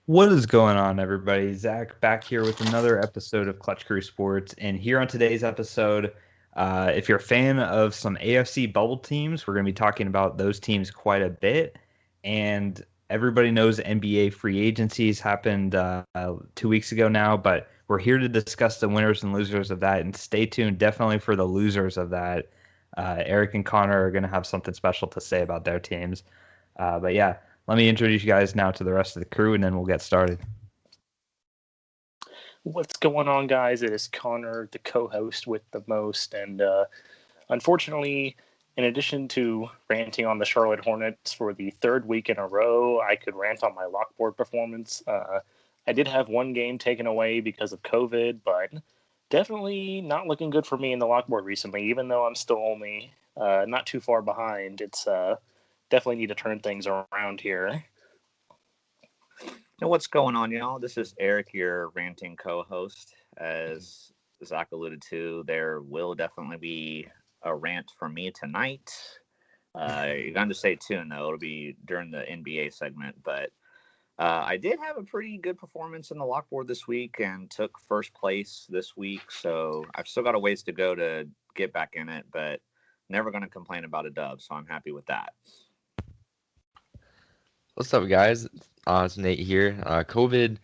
What is going on, everybody? Zach back here with another episode of Clutch Crew Sports. And here on today's episode, if you're a fan of some AFC bubble teams, we're going to be talking about those teams quite a bit. And everybody knows NBA free agencies happened 2 weeks ago now, but we're here to discuss the winners and losers of that. And stay tuned definitely for the losers of that. Eric and Connor are going to have something special to say about their teams. But yeah, let me introduce you guys now to the rest of the crew, and then we'll get started. What's going on, guys? It is Connor, the co-host with the most, and unfortunately, in addition to ranting on the Charlotte Hornets for the third week in a row, I could rant on my lockboard performance. I did have one game taken away because of COVID, but definitely not looking good for me in the lockboard recently, even though I'm still only not too far behind. It's definitely need to turn things around here. What's going on, y'all? This is Eric, your ranting co-host. As Zach alluded to, there will definitely be a rant from me tonight. You're going to stay tuned, though. It'll be during the NBA segment. But I did have a pretty good performance in the lockboard this week and took first place this week. So I've still got a ways to go to get back in it, but never going to complain about a dub. So I'm happy with that. What's up, guys? It's Nate here. COVID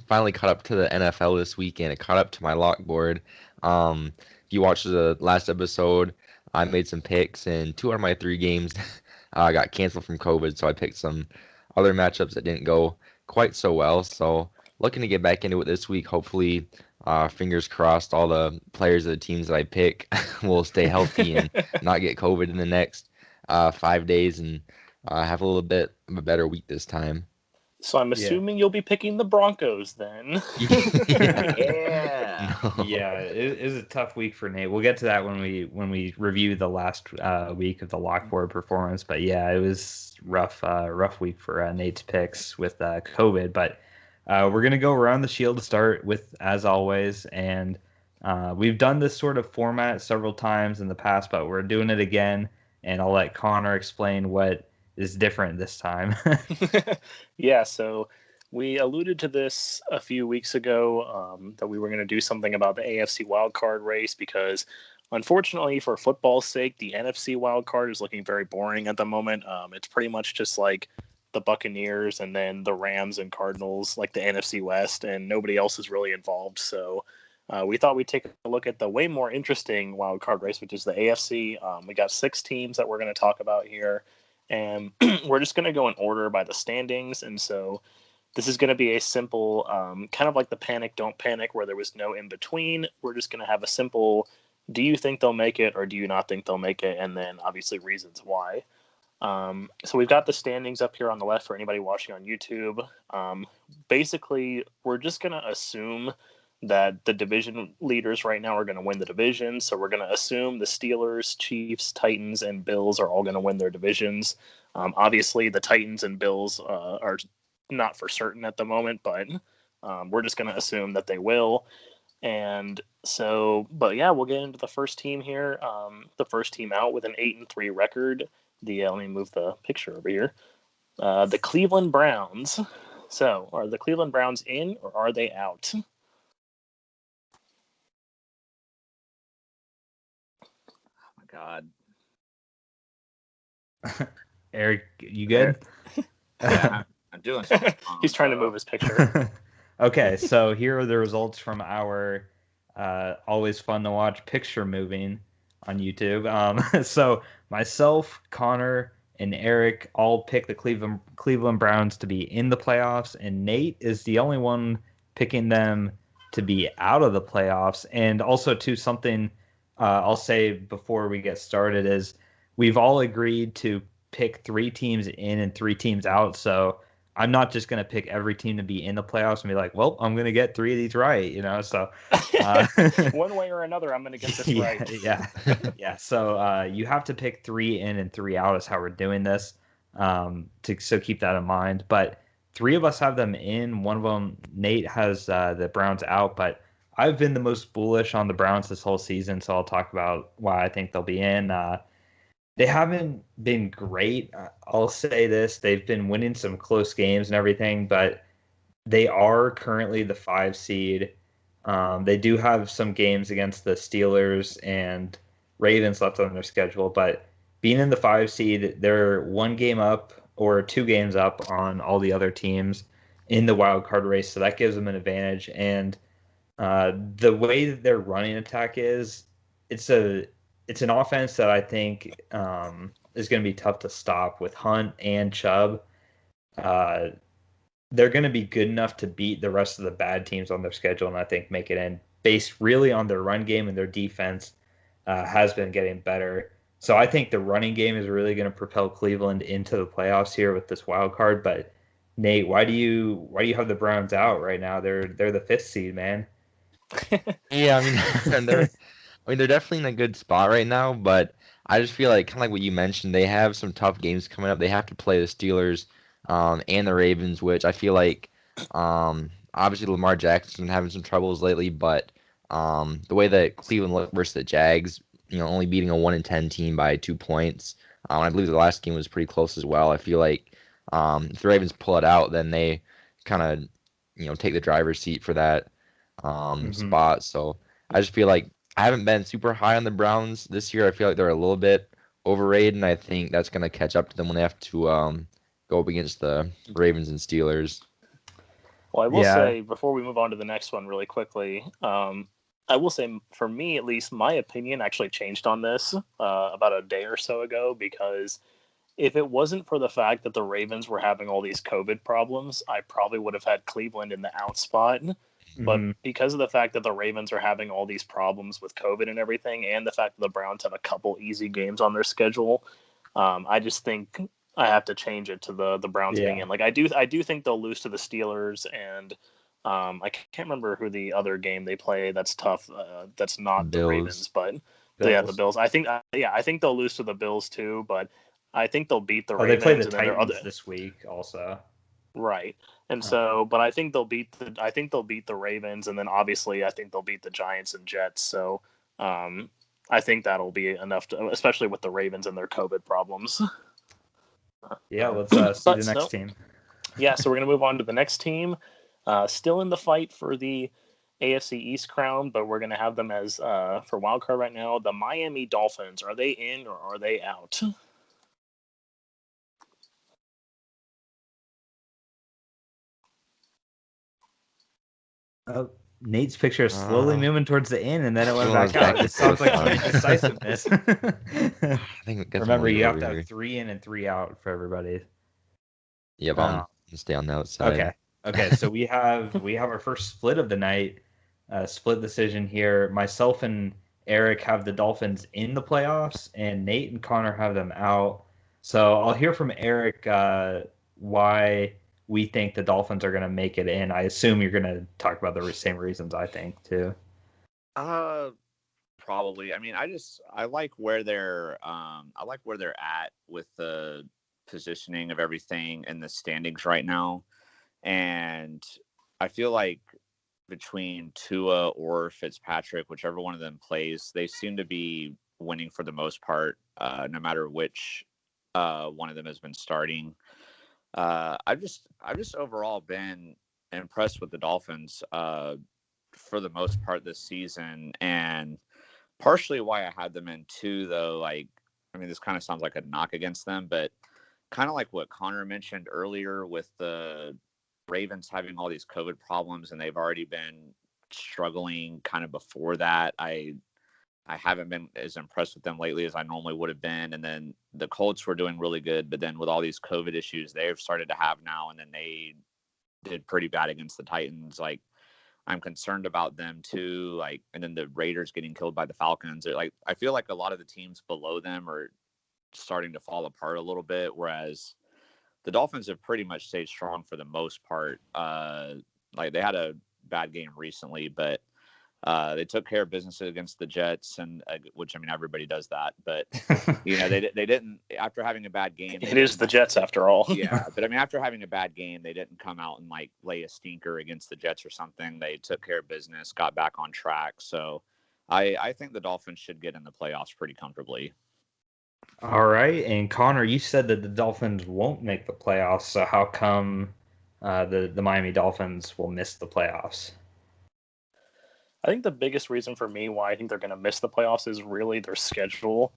finally caught up to the NFL this weekend. It caught up to my lockboard. If you watched the last episode, I made some picks, and 2 out of my 3 games got canceled from COVID, so I picked some other matchups that didn't go quite so well. So looking to get back into it this week. Hopefully, fingers crossed, all the players of the teams that I pick will stay healthy and not get COVID in the next 5 days, and have a little bit of a better week this time. So I'm assuming you'll be picking the Broncos then. Yeah. No. Yeah, it is a tough week for Nate. We'll get to that when we review the last week of the lockboard performance. But yeah, it was rough week for Nate's picks with COVID. But we're gonna go around the shield to start with, as always, and we've done this sort of format several times in the past, but we're doing it again. And I'll let Connor explain what is different this time. Yeah, so we alluded to this a few weeks ago that we were going to do something about the AFC wildcard race because, unfortunately, for football's sake, the NFC wildcard is looking very boring at the moment. It's pretty much just like the Buccaneers and then the Rams and Cardinals, like the NFC West, and nobody else is really involved. So we thought we'd take a look at the way more interesting wildcard race, which is the AFC. We got 6 teams that we're going to talk about here. And we're just going to go in order by the standings. And so this is going to be a simple, kind of like the panic, don't panic, where there was no in between. We're just going to have a simple, do you think they'll make it or do you not think they'll make it? And then obviously reasons why. So we've got the standings up here on the left for anybody watching on YouTube. Basically, we're just going to assume that the division leaders right now are going to win the division. So we're going to assume the Steelers, Chiefs, Titans, and Bills are all going to win their divisions. Obviously, the Titans and Bills are not for certain at the moment, but we're just going to assume that they will. And so, but yeah, we'll get into the first team here. The first team out with an 8-3 record. Let me move the picture over here. The Cleveland Browns. So, are the Cleveland Browns in or are they out? God. Eric, you good? Yeah, I'm doing something wrong, He's trying to move his picture. Okay, so here are the results from our always fun to watch picture moving on YouTube. So myself, Connor, and Eric all picked the Cleveland Browns to be in the playoffs, and Nate is the only one picking them to be out of the playoffs. And also, to something I'll say before we get started is we've all agreed to pick 3 teams in and 3 teams out. So I'm not just going to pick every team to be in the playoffs and be like, well, I'm going to get 3 of these right, So one way or another, I'm going to get this right. Yeah. So you have to pick 3 in and 3 out is how we're doing this. So keep that in mind. But 3 of us have them in. One of them, Nate, has the Browns out, but I've been the most bullish on the Browns this whole season, so I'll talk about why I think they'll be in. They haven't been great. I'll say this. They've been winning some close games and everything, but They are currently the 5 seed. They do have some games against the Steelers and Ravens left on their schedule, but being in the 5 seed, they're 1 game up or 2 games up on all the other teams in the wild card race, so that gives them an advantage. And the way that their running attack is, it's a it's an offense that I think is going to be tough to stop with Hunt and Chubb. Uh, they're going to be good enough to beat the rest of the bad teams on their schedule, and I think make it in based really on their run game, and their defense has been getting better. So I think the running game is really going to propel Cleveland into the playoffs here with this wild card. But Nate, why do you have the Browns out right now? They're the 5th seed, man. Yeah, I mean, they're definitely in a good spot right now, but I just feel like kind of like what you mentioned, they have some tough games coming up. They have to play the Steelers, and the Ravens, which I feel like, obviously Lamar Jackson's been having some troubles lately, but the way that Cleveland looked versus the Jags, only beating a 1-10 team by 2 points. I believe the last game was pretty close as well. I feel like if the Ravens pull it out, then they kind of, take the driver's seat for that Hmm. spot. So I just feel like I haven't been super high on the Browns this year. I feel like they're a little bit overrated, and I think that's going to catch up to them when they have to go up against the Ravens and Steelers. Well, I will Yeah. say before we move on to the next one really quickly, I will say for me at least, my opinion actually changed on this about a day or so ago because if it wasn't for the fact that the Ravens were having all these COVID problems, I probably would have had Cleveland in the out spot. But Hmm. because of the fact that the Ravens are having all these problems with COVID and everything, and the fact that the Browns have a couple easy games on their schedule, I just think I have to change it to the Browns being Yeah. in. Like I do think they'll lose to the Steelers, and I can't remember who the other game they play that's tough. That's not the Ravens, Bills. but yeah, the Bills. Bills. I think they'll lose to the Bills too, but I think they'll beat the Oh, they play the Ravens, and then their other Titans this week also. right. And Uh, so, but I think they'll beat the Ravens, and then obviously I think they'll beat the Giants and Jets. So, I think that'll be enough to, especially with the Ravens and their COVID problems. yeah, let's see But the next so team. yeah, so we're gonna move on to the next team. Still in the fight for the AFC East crown, but we're gonna have them as for wild card right now. The Miami Dolphins, are they in or are they out? Oh, Nate's picture is slowly Uh, moving towards the end, and then it went well, I was back out. back and This sounds forth like on some it. indecisiveness. I think I guess I'm gonna Remember, leave you it have over to have here. 3 in and 3 out for everybody. Yep, I'm Uh, gonna stay on the outside. okay. Okay. So we have our first split of the night. Split decision here. Myself and Eric have the Dolphins in the playoffs, and Nate and Connor have them out. So I'll hear from Eric why we think the Dolphins are going to make it in. I assume you're going to talk about the same reasons I think too. Uh, Probably. I mean, I like where they're at with the positioning of everything in the standings right now, and I feel like between Tua or Fitzpatrick, whichever one of them plays, they seem to be winning for the most part, no matter which one of them has been starting. I've just overall been impressed with the Dolphins for the most part this season, and partially why I had them in too, though. Like, I mean, this kind of sounds like a knock against them, but kind of like what Connor mentioned earlier with the Ravens having all these COVID problems, and they've already been struggling kind of before that. I haven't been as impressed with them lately as I normally would have been. And then the Colts were doing really good, but then with all these COVID issues they've started to have now, and then they did pretty bad against the Titans. Like, I'm concerned about them too. Like, and then the Raiders getting killed by the Falcons. Like, I feel like a lot of the teams below them are starting to fall apart a little bit, whereas the Dolphins have pretty much stayed strong for the most part. Like, they had a bad game recently, but they took care of business against the Jets, and which, I mean, everybody does that. But they didn't, after having a bad game. They It is didn't. the Jets after all. Yeah, but I mean, after having a bad game, they didn't come out and like lay a stinker against the Jets or something. They took care of business, got back on track. So I think the Dolphins should get in the playoffs pretty comfortably. All right, and Connor, you said that the Dolphins won't make the playoffs. So how come? the Miami Dolphins will miss the playoffs? I think the biggest reason for me why I think they're going to miss the playoffs is really their schedule.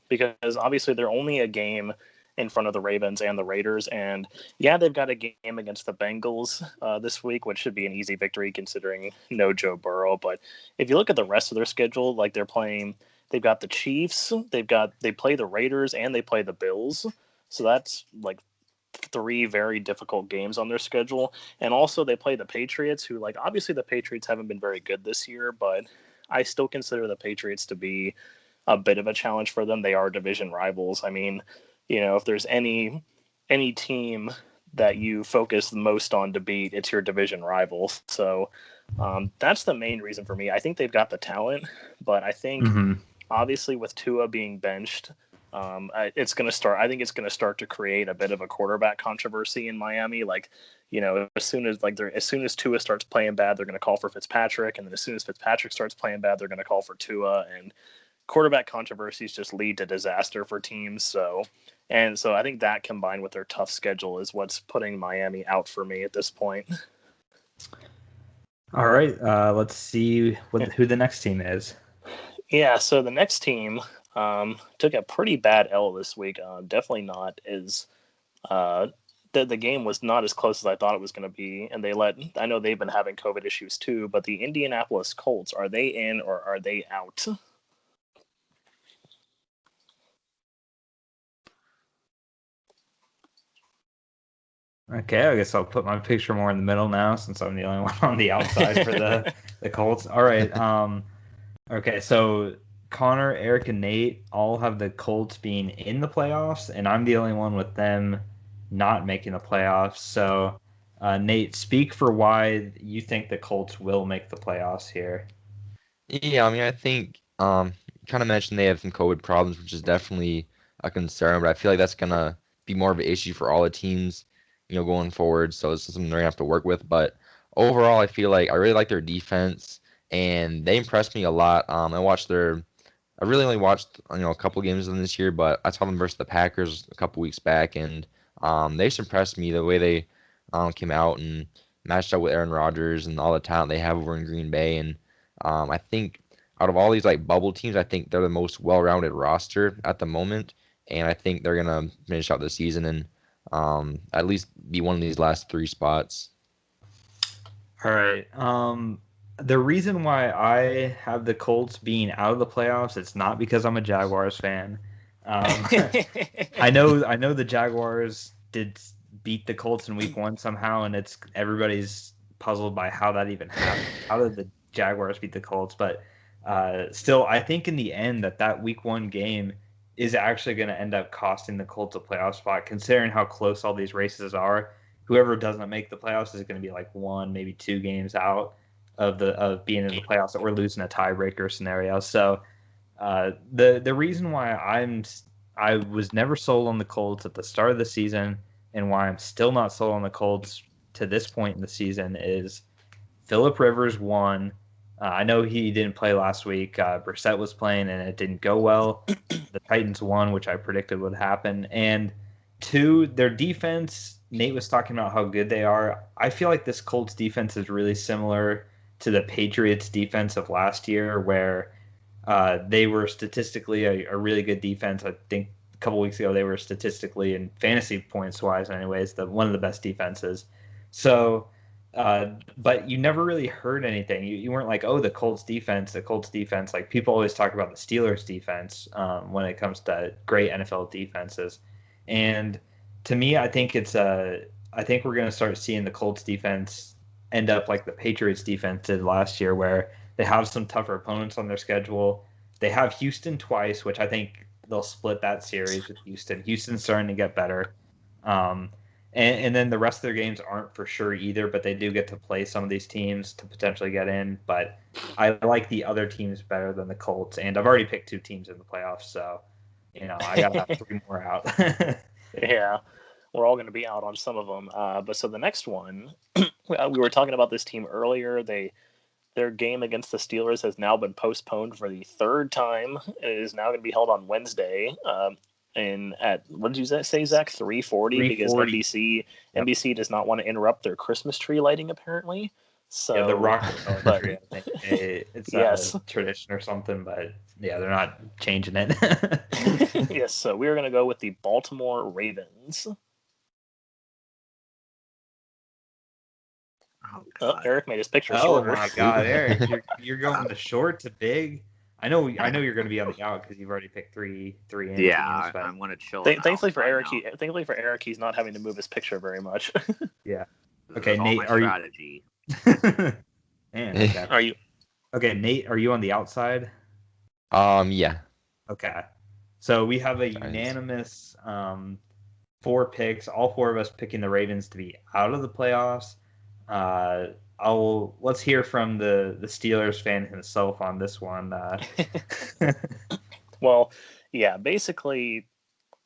Because obviously they're only a game in front of the Ravens and the Raiders. And yeah, they've got a game against the Bengals this week, which should be an easy victory considering no Joe Burrow. But if you look at the rest of their schedule, like they've got the Chiefs, they play the Raiders, and they play the Bills. So that's like three very difficult games on their schedule. And also they play the Patriots, who, like, obviously the Patriots haven't been very good this year, but I still consider the Patriots to be a bit of a challenge for them. They are division rivals. I mean, if there's any team that you focus most on to beat, it's your division rival. So that's the main reason for me. I think they've got the talent, but I think obviously with Tua being benched, it's going to start. I think it's going to start to create a bit of a quarterback controversy in Miami. Like, as soon as Tua starts playing bad, they're going to call for Fitzpatrick, and then as soon as Fitzpatrick starts playing bad, they're going to call for Tua, and quarterback controversies just lead to disaster for teams. So I think that combined with their tough schedule is what's putting Miami out for me at this point. All right, let's see who the next team is. Yeah, so the next team took a pretty bad L this week. Definitely not as the game was not as close as I thought it was going to be, and I know they've been having COVID issues too, but the Indianapolis Colts, are they in or are they out? Okay, I guess I'll put my picture more in the middle now since I'm the only one on the outside for the Colts. All right. Okay, so Connor, Eric, and Nate all have the Colts being in the playoffs, and I'm the only one with them not making the playoffs. So, Nate, speak for why you think the Colts will make the playoffs here. Yeah, I mean, I think kind of mentioned they have some COVID problems, which is definitely a concern, but I feel like that's gonna be more of an issue for all the teams, going forward. So it's something they're gonna have to work with. But overall, I feel like I really like their defense, and they impressed me a lot. I really only watched a couple games of them this year, but I saw them versus the Packers a couple weeks back, and they just impressed me the way they came out and matched up with Aaron Rodgers and all the talent they have over in Green Bay. And I think out of all these like bubble teams, I think they're the most well-rounded roster at the moment, and I think they're gonna finish out the season and at least be one of these last three spots. All right. The reason why I have the Colts being out of the playoffs, it's not because I'm a Jaguars fan. I know the Jaguars did beat the Colts in Week 1 somehow, and everybody's puzzled by how that even happened. How did the Jaguars beat the Colts? But still, I think in the end that Week 1 game is actually going to end up costing the Colts a playoff spot, considering how close all these races are. Whoever doesn't make the playoffs is going to be like 1, maybe 2 games out of being in the playoffs, or losing a tiebreaker scenario. So the reason why I was never sold on the Colts at the start of the season, and why I'm still not sold on the Colts to this point in the season, is Phillip Rivers, one. I know he didn't play last week. Brissett was playing, and it didn't go well. The Titans won, which I predicted would happen. And two, their defense. Nate was talking about how good they are. I feel like this Colts defense is really similar to the Patriots defense of last year, where they were statistically a really good defense. I think a couple weeks ago they were statistically, and fantasy points wise anyways, one of the best defenses. So but you never really heard anything. You weren't like, oh, the Colts defense. Like, people always talk about the Steelers defense when it comes to great NFL defenses. And to me, I think I think we're going to start seeing the Colts defense end up like the Patriots defense did last year, where they have some tougher opponents on their schedule. They have Houston twice, which I think they'll split that series with Houston. Houston's starting to get better. And then the rest of their games aren't for sure either, but they do get to play some of these teams to potentially get in. But I like the other teams better than the Colts, and I've already picked 2 teams in the playoffs, so I got to have 3 more out. Yeah, we're all going to be out on some of them. But so the next one, we were talking about this team earlier. Their game against the Steelers has now been postponed for the 3rd time. It is now going to be held on Wednesday. and at what did you say, Zach? 3:40 because 3:40. NBC does not want to interrupt their Christmas tree lighting apparently. So Yeah, the Rockefeller but tree. I think it's yes. a tradition or something, but yeah, they're not changing it. Yes, so we're going to go with the Baltimore Ravens. Oh, Eric made his picture shorter. Oh my God, Eric, you're going to short to big. I know you're going to be on the out because you've already picked three in teams. But I'm going to chill. Thankfully for Eric, he's not having to move his picture very much. Yeah. Okay, Nate, are strategy. you? Man, okay. Are you? Okay, Nate, are you on the outside? Yeah. Okay. So we have a unanimous 4 picks, all 4 of us picking the Ravens to be out of the playoffs. Let's hear from the Steelers fan himself on this one. Well, yeah, basically,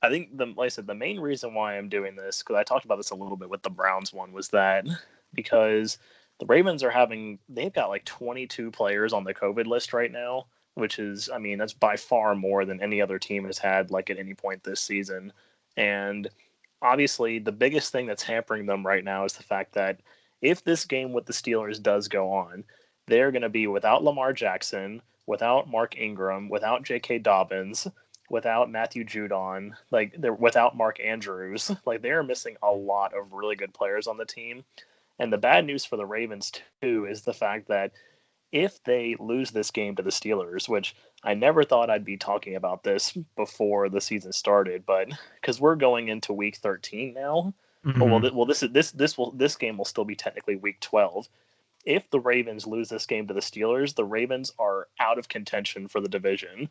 I think like I said, the main reason why I'm doing this, because I talked about this a little bit with the Browns one, was that because the Ravens they've got like 22 players on the COVID list right now, which is, I mean, that's by far more than any other team has had like at any point this season. And obviously, the biggest thing that's hampering them right now is the fact that if this game with the Steelers does go on, they're going to be without Lamar Jackson, without Mark Ingram, without J.K. Dobbins, without Matthew Judon, like they're without Mark Andrews. Like they are missing a lot of really good players on the team. And the bad news for the Ravens too is the fact that if they lose this game to the Steelers, which I never thought I'd be talking about this before the season started, but because we're going into week 13 now, this game will still be technically week 12. If the Ravens lose this game to the Steelers, the Ravens are out of contention for the division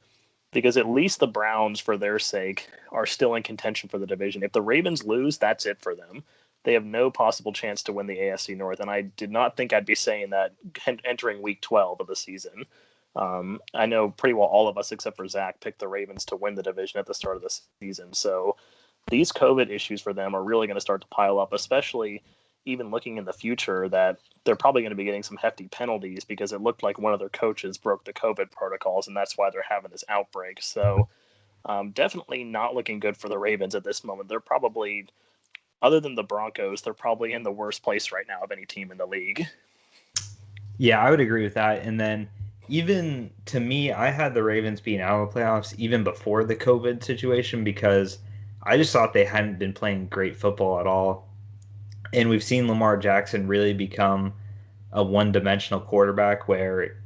because at least the Browns, for their sake, are still in contention for the division. If the Ravens lose, that's it for them. They have no possible chance to win the AFC North, and I did not think I'd be saying that entering Week 12 of the season. I know pretty well all of us, except for Zach, picked the Ravens to win the division at the start of the season. So these COVID issues for them are really going to start to pile up, especially even looking in the future that they're probably going to be getting some hefty penalties because it looked like one of their coaches broke the COVID protocols, and that's why they're having this outbreak. So definitely not looking good for the Ravens at this moment. They're probably, other than the Broncos, they're probably in the worst place right now of any team in the league. Yeah, I would agree with that. And then even to me, I had the Ravens being out of the playoffs even before the COVID situation because I just thought they hadn't been playing great football at all. And we've seen Lamar Jackson really become a one-dimensional quarterback where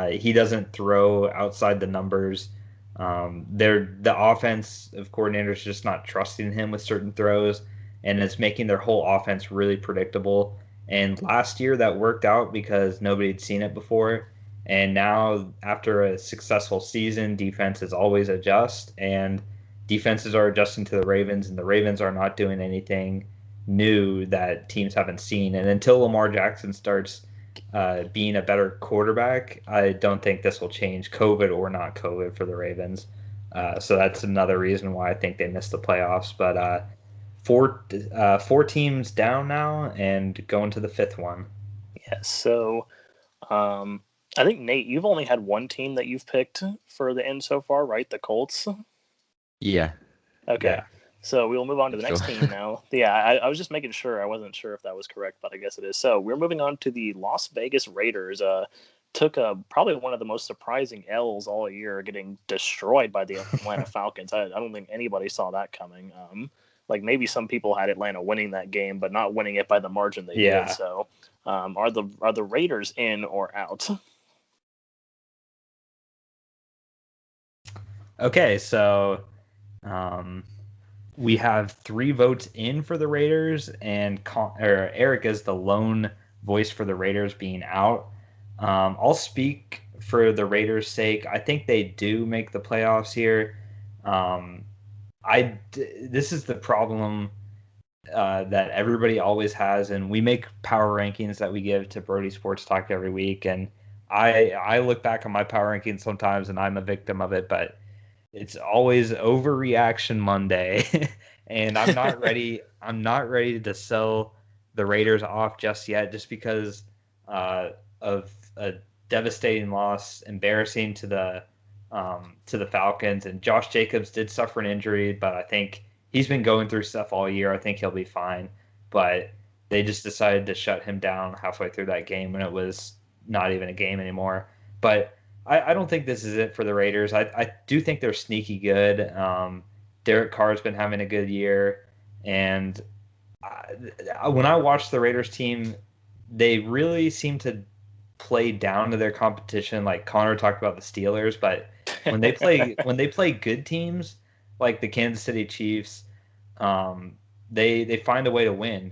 he doesn't throw outside the numbers. The offensive coordinators just not trusting him with certain throws, and it's making their whole offense really predictable. And last year that worked out because nobody had seen it before. And now, after a successful season, defenses always adjust, and defenses are adjusting to the Ravens, and the Ravens are not doing anything new that teams haven't seen. And until Lamar Jackson starts being a better quarterback, I don't think this will change, COVID or not COVID, for the Ravens. So that's another reason why I think they missed the playoffs. But four teams down now and going to the 5th one. Yeah, so I think, Nate, you've only had one team that you've picked for the end so far, right? The Colts? Yeah. Okay. Yeah. So we'll move on to the next team now. Yeah, I was just making sure. I wasn't sure if that was correct, but I guess it is. So we're moving on to the Las Vegas Raiders. Took probably one of the most surprising L's all year, getting destroyed by the Atlanta Falcons. I don't think anybody saw that coming. Like maybe some people had Atlanta winning that game, but not winning it by the margin they did. So are the Raiders in or out? Okay, so we have 3 votes in for the Raiders, and Eric is the lone voice for the Raiders being out. I'll speak for the Raiders' sake. I think they do make the playoffs here. This is the problem that everybody always has, and we make power rankings that we give to Brody Sports Talk every week, and I look back on my power rankings sometimes, and I'm a victim of it, but it's always overreaction Monday, and I'm not ready. I'm not ready to sell the Raiders off just yet, just because of a devastating loss, embarrassing to to the Falcons. And Josh Jacobs did suffer an injury, but I think he's been going through stuff all year. I think he'll be fine. But they just decided to shut him down halfway through that game when it was not even a game anymore. But I don't think this is it for the Raiders. I do think they're sneaky good. Derek Carr's been having a good year. And when I watch the Raiders team, they really seem to play down to their competition. Like Connor talked about the Steelers, but when they play good teams like the Kansas City Chiefs, they find a way to win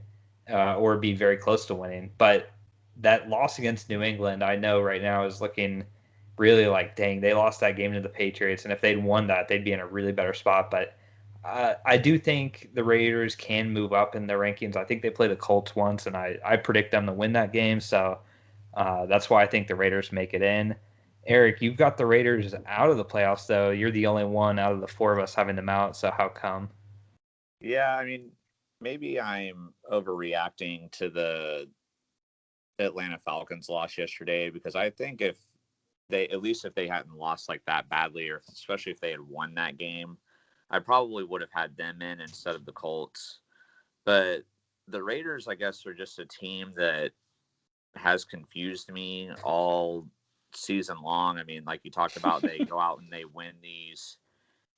or be very close to winning. But that loss against New England, I know right now is looking really like, dang, they lost that game to the Patriots, and if they'd won that, they'd be in a really better spot. But I do think the Raiders can move up in the rankings. I think they played the Colts once, and I predict them to win that game. So that's why I think the Raiders make it in. Eric, you've got the Raiders out of the playoffs, though. You're the only one out of the four of us having them out. So how come? Yeah, I mean, maybe I'm overreacting to the Atlanta Falcons loss yesterday, because I think if they, at least if they hadn't lost like that badly, or especially if they had won that game, I probably would have had them in instead of the Colts. But the Raiders, I guess, are just a team that has confused me all season long. I mean, like you talked about, they go out and they win these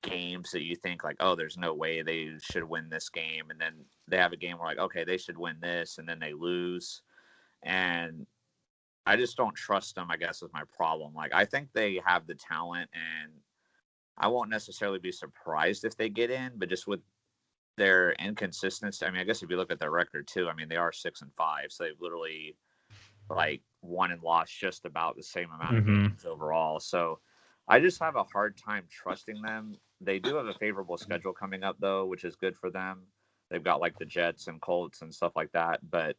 games that you think like, oh, there's no way they should win this game. And then they have a game where like, okay, they should win this, and then they lose. And I just don't trust them, I guess, is my problem. Like, I think they have the talent, and I won't necessarily be surprised if they get in, but just with their inconsistency, I mean, I guess if you look at their record too, I mean, they are 6-5, so they've literally like won and lost just about the same amount of games overall. So I just have a hard time trusting them. They do have a favorable schedule coming up, though, which is good for them. They've got like the Jets and Colts and stuff like that. But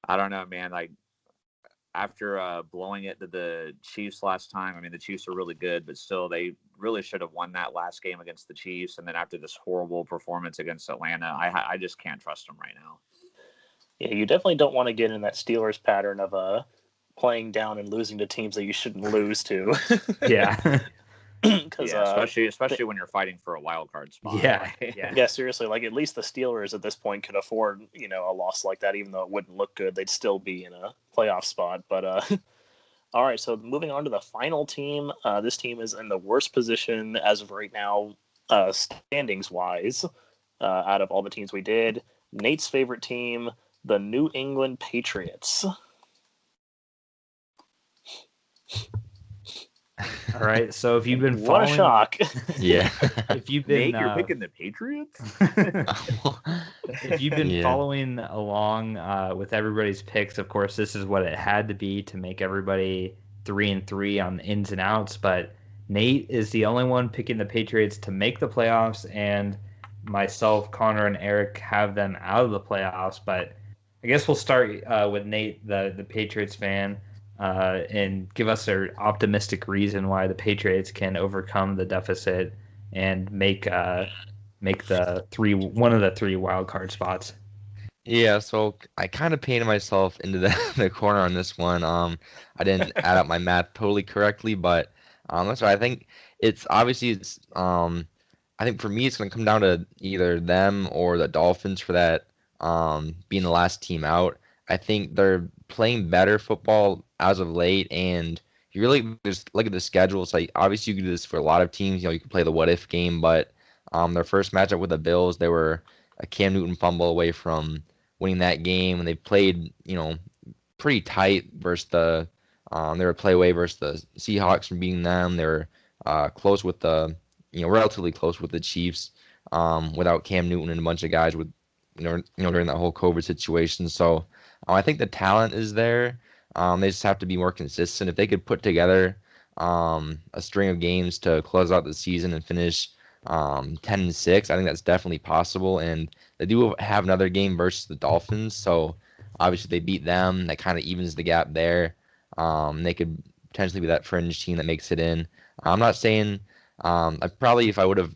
I don't know, man. Like, after blowing it to the Chiefs last time, I mean, the Chiefs are really good, but still, they really should have won that last game against the Chiefs. And then after this horrible performance against Atlanta, I just can't trust them right now. Yeah, you definitely don't want to get in that Steelers pattern of playing down and losing to teams that you shouldn't lose to. Yeah. Because especially when you're fighting for a wild card spot. Yeah, yeah, seriously. Like, at least the Steelers at this point could afford, a loss like that, even though it wouldn't look good. They'd still be in a playoff spot. But all right. So moving on to the final team. This team is in the worst position as of right now, standings wise, out of all the teams we did. Nate's favorite team, the New England Patriots. All right. So if you've been What following, a shock! Yeah. if you've been, Nate, you're picking the Patriots. if you've been following along with everybody's picks, of course, this is what it had to be to make everybody 3-3 on the ins and outs. But Nate is the only one picking the Patriots to make the playoffs, and myself, Connor, and Eric have them out of the playoffs. But I guess we'll start with Nate, the Patriots fan. And give us an optimistic reason why the Patriots can overcome the deficit and make one of the three wild card spots. Yeah, so I kind of painted myself into the corner on this one. I didn't add up my math totally correctly, but that's why I think it's obviously I think for me it's going to come down to either them or the Dolphins for that being the last team out. I think they're playing better football as of late, and you really just look at the schedule. It's like, obviously you can do this for a lot of teams. You can play the what if game, but their first matchup with the Bills, they were a Cam Newton fumble away from winning that game, and they played pretty tight versus they were play away versus the Seahawks from beating them. They were close with the relatively close with the Chiefs without Cam Newton and a bunch of guys with during that whole COVID situation. So I think the talent is there. They just have to be more consistent. If they could put together a string of games to close out the season and finish 10-6, I think that's definitely possible. And they do have another game versus the Dolphins, so obviously they beat them. That kind of evens the gap there. They could potentially be that fringe team that makes it in. I'm not saying if I would have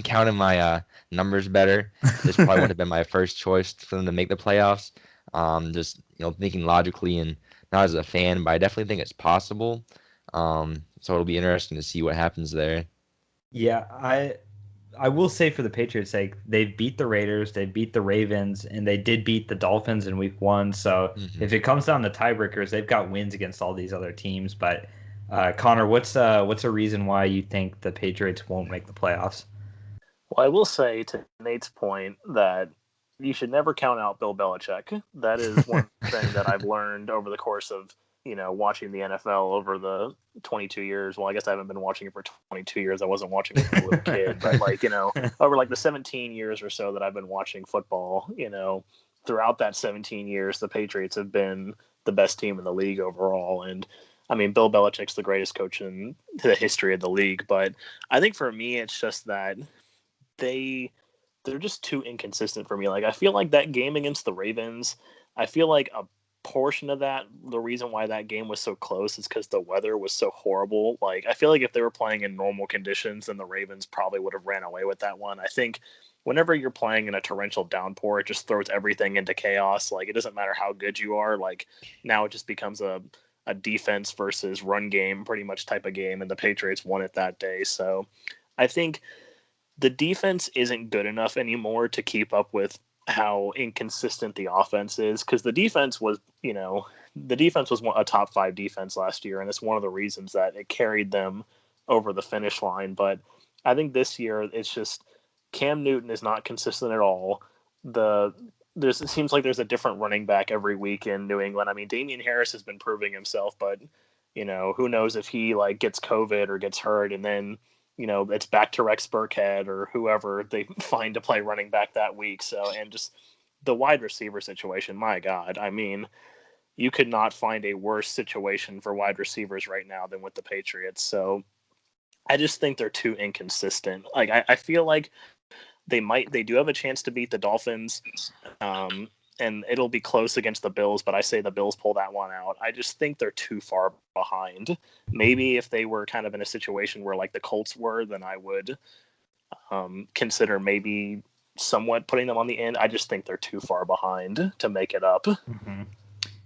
counted my numbers better, this probably would have been my first choice for them to make the playoffs. Just thinking logically and not as a fan, but I definitely think it's possible. So it'll be interesting to see what happens there. Yeah, I will say for the Patriots' sake, they've beat the Raiders, they beat the Ravens, and they did beat the Dolphins in Week 1. So Hmm. if it comes down to tiebreakers, they've got wins against all these other teams. But Connor, what's a reason why you think the Patriots won't make the playoffs? Well, I will say to Nate's point that you should never count out Bill Belichick. That is one thing that I've learned over the course of watching the NFL over the 22 years. Well, I guess I haven't been watching it for 22 years. I wasn't watching it when I was a little kid, but over like the 17 years or so that I've been watching football, throughout that 17 years, the Patriots have been the best team in the league overall. And I mean, Bill Belichick's the greatest coach in the history of the league, but I think for me, it's just that they're just too inconsistent for me. Like I feel like that game against the Ravens, I feel like a portion of that, the reason why that game was so close is because the weather was so horrible. Like I feel like if they were playing in normal conditions, then the Ravens probably would have ran away with that one. I think whenever you're playing in a torrential downpour, it just throws everything into chaos. Like it doesn't matter how good you are. Like now it just becomes a defense versus run game pretty much type of game, and the Patriots won it that day. So I think the defense isn't good enough anymore to keep up with how inconsistent the offense is, because the defense was a top 5 defense last year, and it's one of the reasons that it carried them over the finish line. But I think this year it's just Cam Newton is not consistent at all. It seems like there's a different running back every week in New England. I mean, Damian Harris has been proving himself, but who knows if he like gets COVID or gets hurt, and then it's back to Rex Burkhead or whoever they find to play running back that week. So, and just the wide receiver situation, my God. I mean, you could not find a worse situation for wide receivers right now than with the Patriots. So I just think they're too inconsistent. Like, I feel like they do have a chance to beat the Dolphins. And it'll be close against the Bills, but I say the Bills pull that one out. I just think they're too far behind. Maybe if they were kind of in a situation where like the Colts were, then I would consider maybe somewhat putting them on the end. I just think they're too far behind to make it up. Mm-hmm.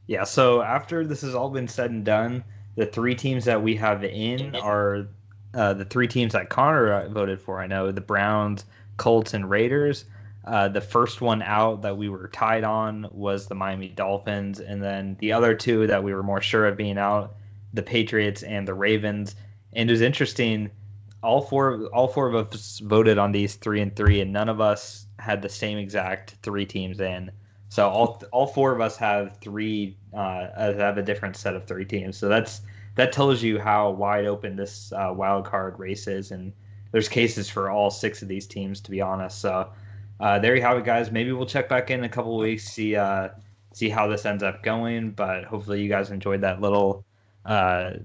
Yeah, so after this has all been said and done, the 3 teams that we have in are the 3 teams that Connor voted for. I know the Browns, Colts, and Raiders. The first one out that we were tied on was the Miami Dolphins, and then the other 2 that we were more sure of being out, the Patriots and the Ravens. And it was interesting. All four of us voted on these 3-3, and none of us had the same exact 3 teams in. So all 4 of us have have a different set of 3 teams. So that tells you how wide open this wild card race is, and there's cases for all 6 of these teams, to be honest. So there you have it, guys. Maybe we'll check back in a couple of weeks, see how this ends up going. But hopefully you guys enjoyed that little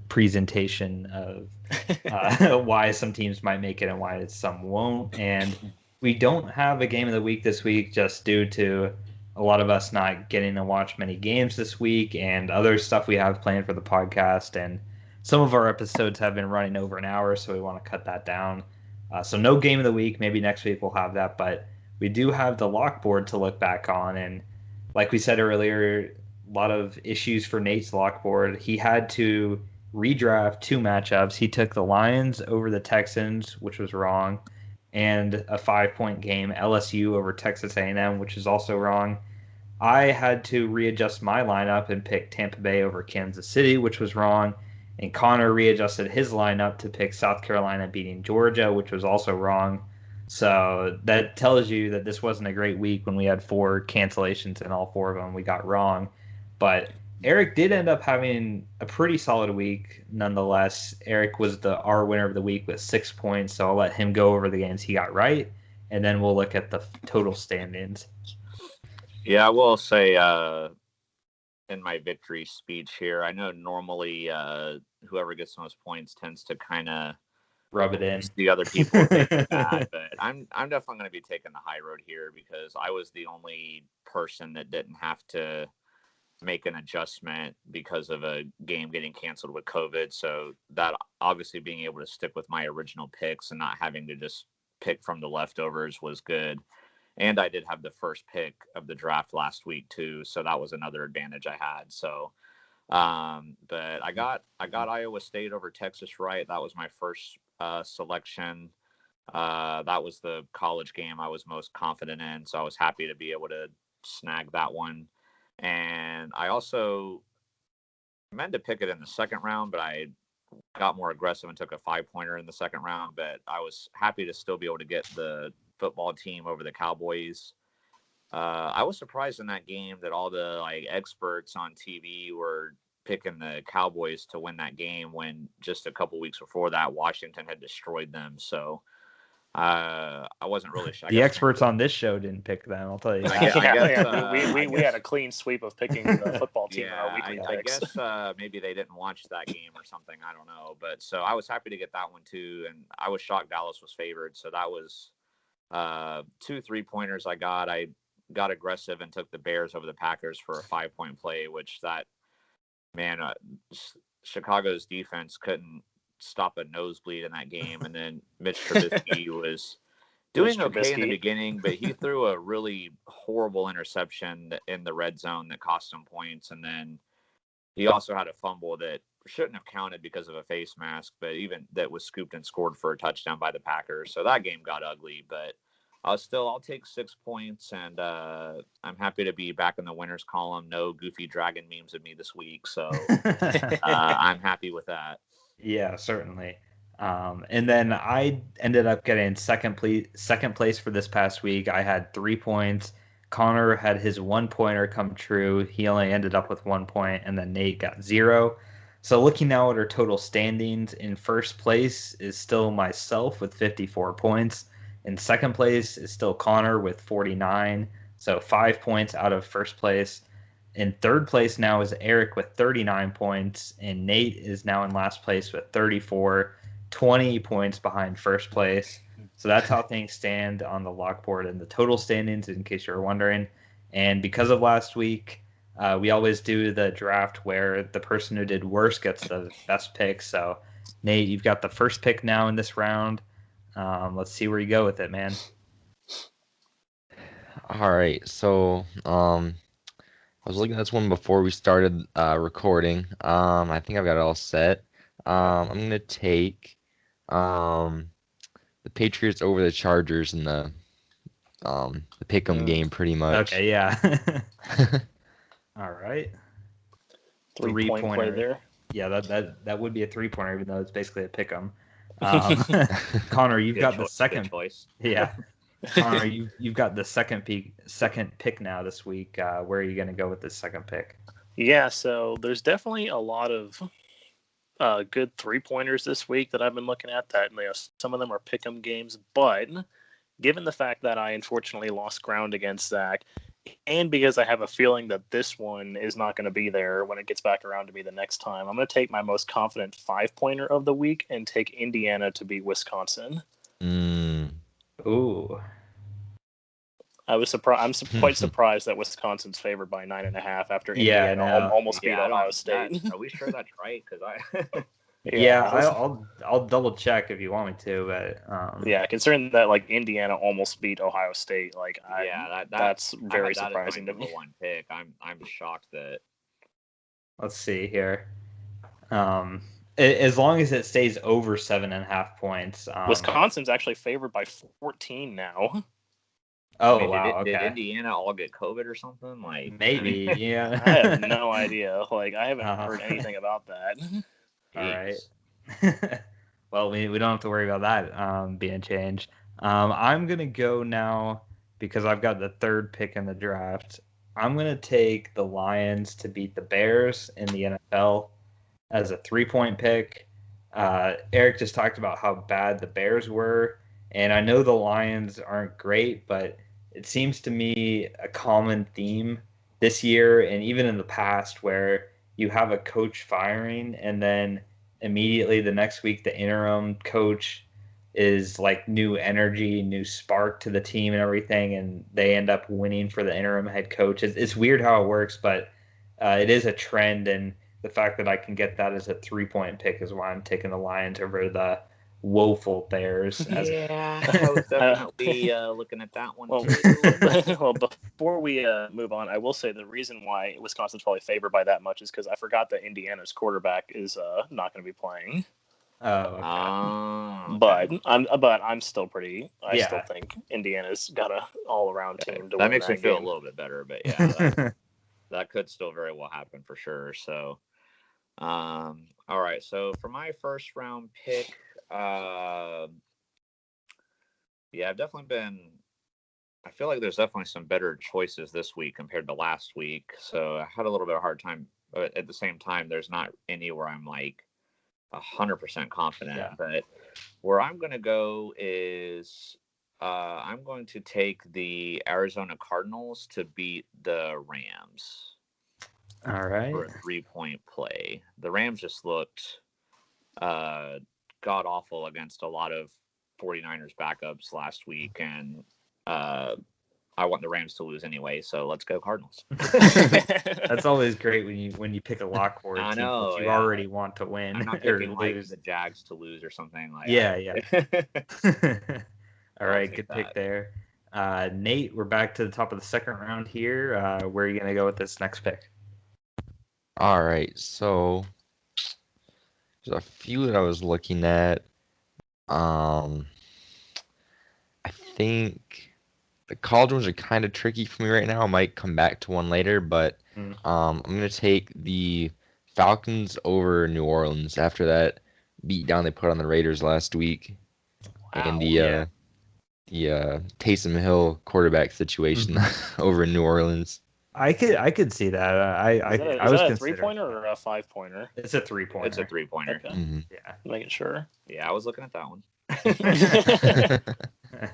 presentation of why some teams might make it and why some won't. And we don't have a game of the week this week just due to a lot of us not getting to watch many games this week and other stuff we have planned for the podcast. And some of our episodes have been running over an hour, so we want to cut that down. So no game of the week. Maybe next week we'll have that, but we do have the lock board to look back on. And like we said earlier, a lot of issues for Nate's lock board. He had to redraft 2 matchups. He took the Lions over the Texans, which was wrong, and a 5-point game, LSU over Texas A&M, which is also wrong. I had to readjust my lineup and pick Tampa Bay over Kansas City, which was wrong. And Connor readjusted his lineup to pick South Carolina beating Georgia, which was also wrong. So that tells you that this wasn't a great week when we had 4 cancellations and all 4 of them we got wrong. But Eric did end up having a pretty solid week nonetheless. Eric was our winner of the week with 6 points, so I'll let him go over the games he got right, and then we'll look at the total standings. Yeah, I will say in my victory speech here, I know normally whoever gets the most points tends to kind of rub it in. The other people think that, but I'm definitely going to be taking the high road here because I was the only person that didn't have to make an adjustment because of a game getting canceled with COVID. So that obviously being able to stick with my original picks and not having to just pick from the leftovers was good. And I did have the first pick of the draft last week too. So that was another advantage I had. So But I got Iowa State over Texas right. That was my first selection. That was the college game I was most confident in, so I was happy to be able to snag that one. And I also meant to pick it in the second round, but I got more aggressive and took a 5-pointer in the second round. But I was happy to still be able to get the football team over the Cowboys. I was surprised in that game that all the experts on TV were picking the Cowboys to win that game when just a couple weeks before that Washington had destroyed them. So I wasn't really sure. The experts on this show didn't pick them, I'll tell you. We had a clean sweep of picking the football team in our weekly picks. I guess maybe they didn't watch that game or something. I don't know. But so I was happy to get that one too. And I was shocked Dallas was favored. So that was 2 3-pointers I got. I got aggressive and took the Bears over the Packers for a 5-point play, which Chicago's defense couldn't stop a nosebleed in that game. And then Mitch Trubisky was doing okay in the beginning, but he threw a really horrible interception in the red zone that cost him points. And then he also had a fumble that shouldn't have counted because of a face mask, but even that was scooped and scored for a touchdown by the Packers. So that game got ugly, but I'll take 6 points, and I'm happy to be back in the winners column. No goofy dragon memes of me this week, so I'm happy with that. Yeah, certainly. And then I ended up getting second place for this past week. I had 3 points. Connor had his 1-pointer come true. He only ended up with 1 point, and then Nate got 0. So looking now at our total standings, in first place is still myself with 54 points. In second place is still Connor with 49, so 5 points out of first place. In third place now is Eric with 39 points, and Nate is now in last place with 34, 20 points behind first place. So that's how things stand on the lock board and the total standings, in case you're wondering. And because of last week, we always do the draft where the person who did worst gets the best pick. So, Nate, you've got the first pick now in this round. Let's see where you go with it, man. All right, so I was looking at this one before we started recording. I think I've got it all set. I'm gonna take the Patriots over the Chargers in the pick'em game, pretty much. Okay, yeah. All right. 3-point play there. Yeah, that would be a 3-pointer, even though it's basically a pick'em. Connor, you've got the second choice. Yeah, Connor, you've got the second pick now this week. Where are you going to go with this second pick? Yeah, so there's definitely a lot of good 3-pointers this week that I've been looking at. That some of them are pick'em games, but given the fact that I unfortunately lost ground against Zach, and because I have a feeling that this one is not going to be there when it gets back around to me the next time, I'm going to take my most confident 5-pointer of the week and take Indiana to beat Wisconsin. Ooh. I was surprised. I'm quite surprised that Wisconsin's favored by 9.5 after Indiana almost beat Ohio State. Are we sure that's right? Because I'll double check if you want me to, but yeah, considering that Indiana almost beat Ohio State, that's very surprising to me. One pick. I'm shocked that. Let's see here. As long as it stays over 7.5 points. Wisconsin's actually favored by 14 now. Oh, wow. Did Indiana all get COVID or something? Maybe, yeah. I have no idea. I haven't heard anything about that. All right. Well, we don't have to worry about that being changed. I'm going to go now because I've got the third pick in the draft. I'm going to take the Lions to beat the Bears in the NFL as a 3-point pick. Eric just talked about how bad the Bears were, and I know the Lions aren't great, but it seems to me a common theme this year and even in the past where you have a coach firing and then immediately the next week the interim coach is new energy, new spark to the team and everything, and they end up winning for the interim head coach. It's weird how it works, but it is a trend, and the fact that I can get that as a 3-point pick is why I'm taking the Lions over the woeful Bears. Yeah, I was definitely looking at that one Well, too. well, before we move on, I will say the reason why Wisconsin's probably favored by that much is because I forgot that Indiana's quarterback is not going to be playing. Oh, okay. Okay. But I'm still pretty. I still Yeah. think Indiana's got a all around team to That win makes me that feel game. a little bit better, but yeah, that could still very well happen for sure. So, all right. So for my first round pick, yeah, I've definitely been. I feel like there's definitely some better choices this week compared to last week. So I had a little bit of a hard time, but at the same time, there's not any where I'm like 100% confident. Yeah. But where I'm going to go is I'm going to take the Arizona Cardinals to beat the Rams All right. for a 3-point play. The Rams just looked god awful against a lot of 49ers backups last week, and I want the Rams to lose anyway, so let's go Cardinals. That's always great when you pick a lock for a I team know, that you yeah. already want to win I'm not or picking like lose. the Jags to lose or something like Yeah, that. All I'll right, take good that. pick there. Nate, we're back to the top of the second round here. Where are you gonna go with this next pick? All right, so there's a few that I was looking at. I think the college ones are kind of tricky for me right now. I might come back to one later, but Mm. I'm gonna take the Falcons over New Orleans after that beatdown they put on the Raiders last week, and Wow. Yeah. the Taysom Hill quarterback situation over in New Orleans. I could see that. I Is was that a considering 3-pointer or a 5-pointer? it's a It's a 3-pointer. 3-pointer. Okay, hmm Yeah. making sure. Yeah, I was looking at that one. hmm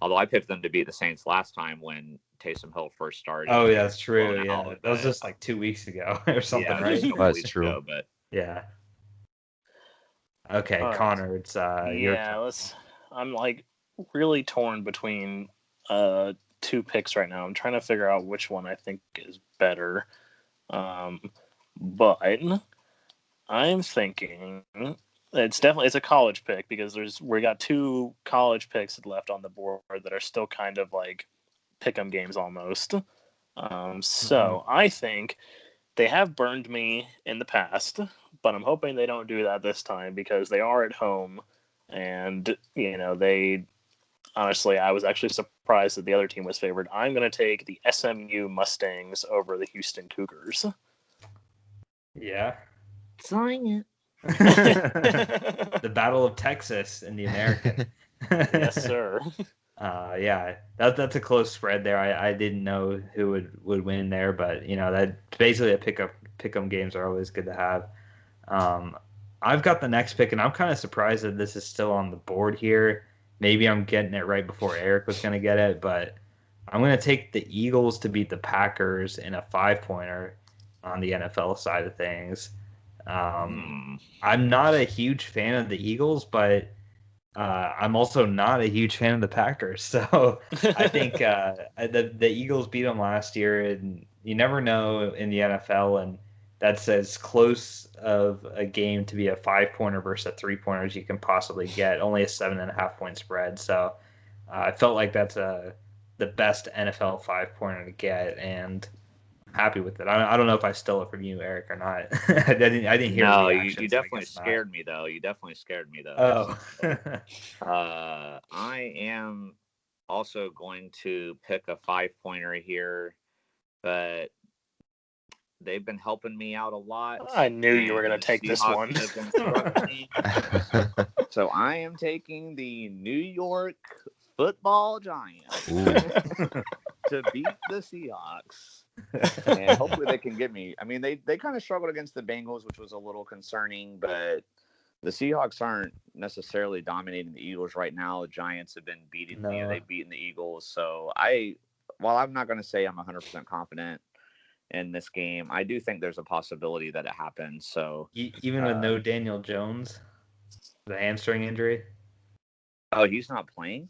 Although I picked them to beat the Saints last time when Taysom Hill first started. Oh, and yeah, that's true. blown Yeah, out, that was but just like 2 weeks ago or something, yeah, just right? a couple That's weeks true. ago. But Yeah. Okay, All right. Connor, it's your Yeah, turn. I'm like really torn between two picks right now. I'm trying to figure out which one I think is better. But I'm thinking it's a college pick because we got two college picks left on the board that are still kind of like pick 'em games almost. So I think they have burned me in the past, but I'm hoping they don't do that this time because they are at home, and they honestly, I was actually surprised that the other team was favored. I'm going to take the SMU Mustangs over the Houston Cougars. Yeah. sign it. The Battle of Texas in the American. Yes, sir. Yeah, that's a close spread there. I didn't know who would win there, but that basically a pick 'em games are always good to have. I've got the next pick, and I'm kind of surprised that this is still on the board here. Maybe I'm getting it right before Eric was going to get it, but I'm going to take the Eagles to beat the Packers in a 5-pointer on the NFL side of things. I'm not a huge fan of the Eagles, but I'm also not a huge fan of the Packers. So I think the Eagles beat them last year, and you never know in the NFL, and that's as close of a game to be a 5-pointer versus a 3-pointer as you can possibly get. Only a 7.5-point spread. So I felt like that's the best NFL 5-pointer to get, and happy with it. I don't know if I stole it from you, Eric, or not. I didn't hear a No, reaction. you So I definitely guess not. scared me though. You definitely scared me though. Oh. I am also going to pick a 5-pointer here, but they've been helping me out a lot. I knew you were and going the to take this Seahawks one. have been struggling. So I am taking the New York Football Giants to beat the Seahawks. And hopefully they can get me. I mean, they kind of struggled against the Bengals, which was a little concerning, but the Seahawks aren't necessarily dominating the Eagles right now. The Giants have been beating No. they've beaten the Eagles. So while I'm not going to say I'm 100% confident in this game, I do think there's a possibility that it happens. So Even with no Daniel Jones, the hamstring injury. Oh, he's not playing?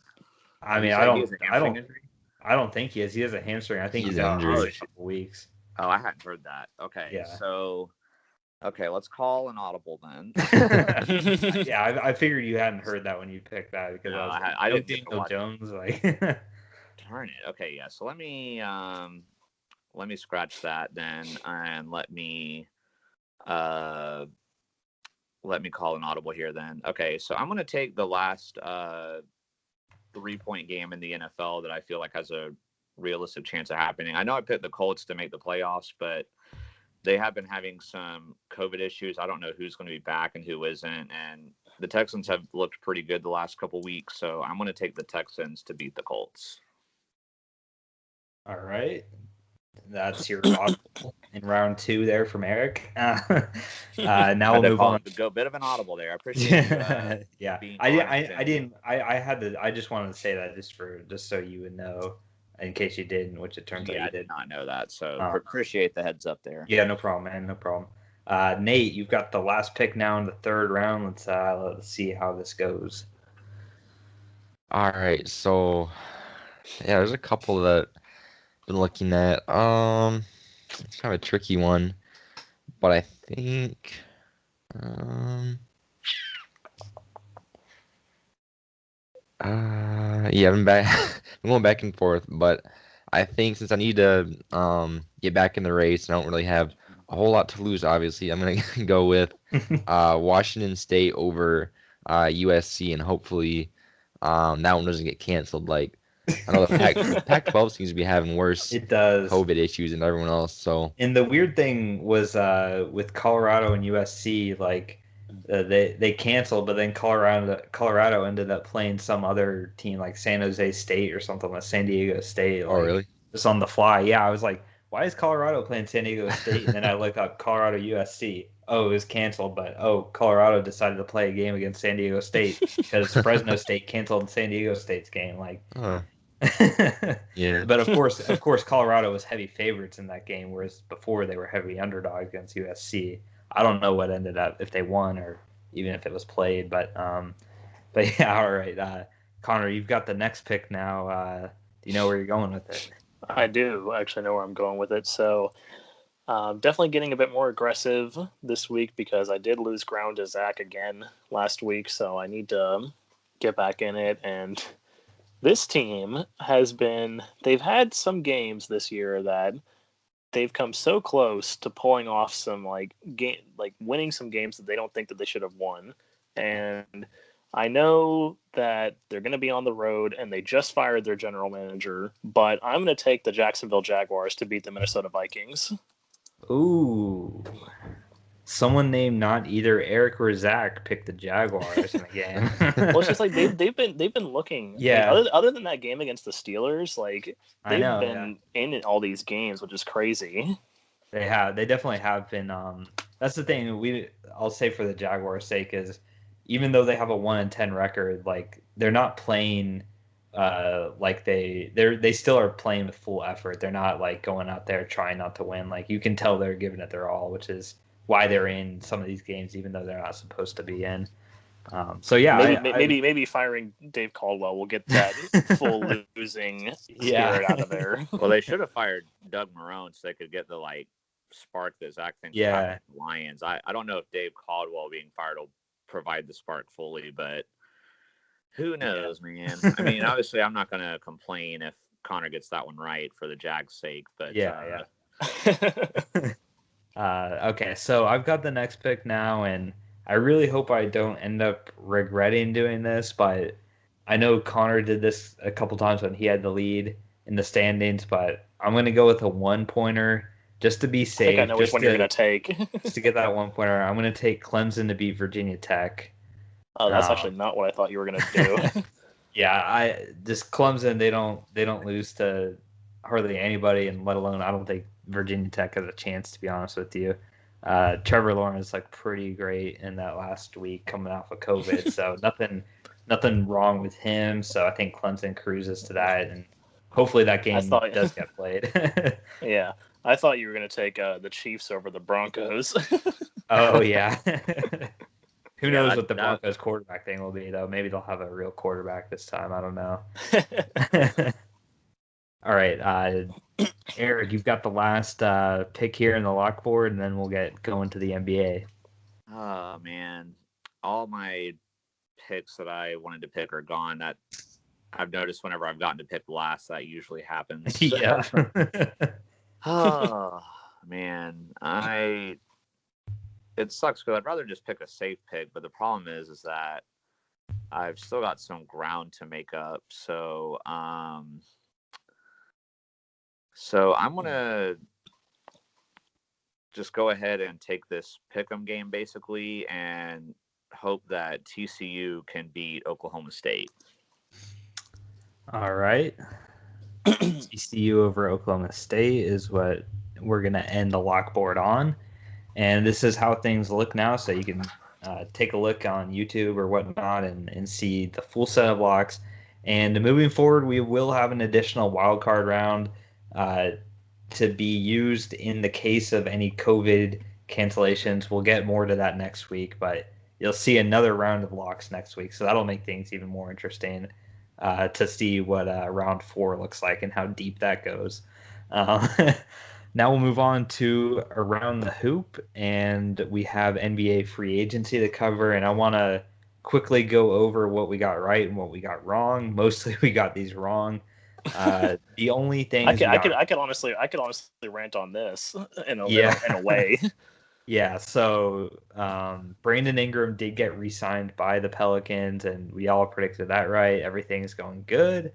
I mean, He I has a hamstring injury? don't think he is. He has a hamstring. I think He's he's out for injured. a couple weeks. Oh, I hadn't heard that. Okay, Yeah. so Okay, let's call an audible then. Yeah, I figured you hadn't heard that when you picked that because No, I was like, I no didn't get to Daniel watch. Jones, like. Darn it. Okay, yeah. So let me scratch that then, and let me call an audible here then. Okay, so I'm gonna take the last 3-point game in the NFL that I feel like has a realistic chance of happening. I know I picked the Colts to make the playoffs, but they have been having some COVID issues. I don't know who's going to be back and who isn't. And the Texans have looked pretty good the last couple weeks. So I'm going to take the Texans to beat the Colts. All right. That's your audible in round 2 there from Eric. Now we'll move on. Go a bit of an audible there. I appreciate you. Yeah, being I didn't. I had to. I just wanted to say that just so you would know, in case you didn't, which it turns out you I did not know that. So appreciate the heads up there. Yeah, no problem, man. No problem. Nate, you've got the last pick now in the 3rd round. Let's see how this goes. All right, so yeah, there's a couple that I've been looking at. It's kind of a tricky one, but I think yeah, I'm going back and forth, but I think since I need to get back in the race, and I don't really have a whole lot to lose, obviously, I'm gonna go with Washington State over USC, and hopefully that one doesn't get canceled. Like I know the Pac-12 seems to be having worse It does. COVID issues than everyone else. So And the weird thing was with Colorado and USC, like they canceled, but then Colorado ended up playing some other team like San Jose State or something like San Diego State. Like, really? just on the fly. Yeah, I was like, why is Colorado playing San Diego State? And then I looked up Colorado USC. Oh, it was canceled, but Colorado decided to play a game against San Diego State because Fresno State canceled San Diego State's game. Like, yeah. But of course, Colorado was heavy favorites in that game, whereas before they were heavy underdogs against USC. I don't know what ended up if they won or even if it was played, but yeah, all right. Connor, you've got the next pick now. Do you know where you're going with it? I do actually know where I'm going with it. So definitely getting a bit more aggressive this week because I did lose ground to Zach again last week, so I need to get back in it. And this team they've had some games this year that they've come so close to pulling off some winning some games that they don't think that they should have won. And I know that they're going to be on the road and they just fired their general manager, but I'm going to take the Jacksonville Jaguars to beat the Minnesota Vikings. Ooh. Someone named not either Eric or Zach picked the Jaguars in the game. Well, it's just like they've been looking. Yeah. Like, other than that game against the Steelers, like they've been yeah. in all these games, which is crazy. They have. They definitely have been. That's the thing. I'll say for the Jaguars' sake is, even though they have a 1-10 record, like they're not playing. Like they still are playing with full effort. They're not like going out there trying not to win. Like you can tell they're giving it their all, which is why they're in some of these games, even though they're not supposed to be in. So yeah, maybe firing Dave Caldwell will get that full losing spirit out of there. Well, they should have fired Doug Marrone so they could get the spark that Zach thinks the Lions. I don't know if Dave Caldwell being fired will provide the spark fully, but who knows, man? I mean, obviously, I'm not going to complain if Connor gets that one right for the Jags' sake, but yeah. Okay, so I've got the next pick now, and I really hope I don't end up regretting doing this, but I know Connor did this a couple times when he had the lead in the standings, but I'm going to go with a 1-pointer just to be safe. I think I know which one you're going to take. Just to get that 1-pointer, I'm going to take Clemson to beat Virginia Tech. Oh, that's actually not what I thought you were going to do. Yeah, just Clemson, they don't lose to hardly anybody, and let alone I don't think Virginia Tech has a chance, to be honest with you. Trevor Lawrence is pretty great in that last week coming off of COVID, so nothing wrong with him. So I think Clemson cruises to that, and hopefully that game does get played. Yeah, I thought you were going to take the Chiefs over the Broncos. Oh yeah. Who knows what the Broncos quarterback thing will be, though? Maybe they'll have a real quarterback this time. I don't know. All right. Eric, you've got the last pick here in the lock board, and then we'll get going to the NBA. Oh man, all my picks that I wanted to pick are gone. That I've noticed whenever I've gotten to pick last, that usually happens. Yeah. Oh man, it sucks because I'd rather just pick a safe pick, but the problem is that I've still got some ground to make up. So I'm gonna just go ahead and take this pick'em game basically, and hope that TCU can beat Oklahoma State. All right. TCU over Oklahoma State is what we're going to end the lock board on. And this is how things look now. So you can take a look on YouTube or whatnot and see the full set of locks. And moving forward, we will have an additional wild card round uh, to be used in the case of any COVID cancellations. We'll get more to that next week, but you'll see another round of locks next week. So that'll make things even more interesting to see what round 4 looks like and how deep that goes. Now we'll move on to Around the Hoop, and we have NBA free agency to cover, and I want to quickly go over what we got right and what we got wrong. Mostly we got these wrong. The only thing I could honestly rant on this in a way. Yeah, so Brandon Ingram did get re-signed by the Pelicans, and we all predicted that right. Everything's going good.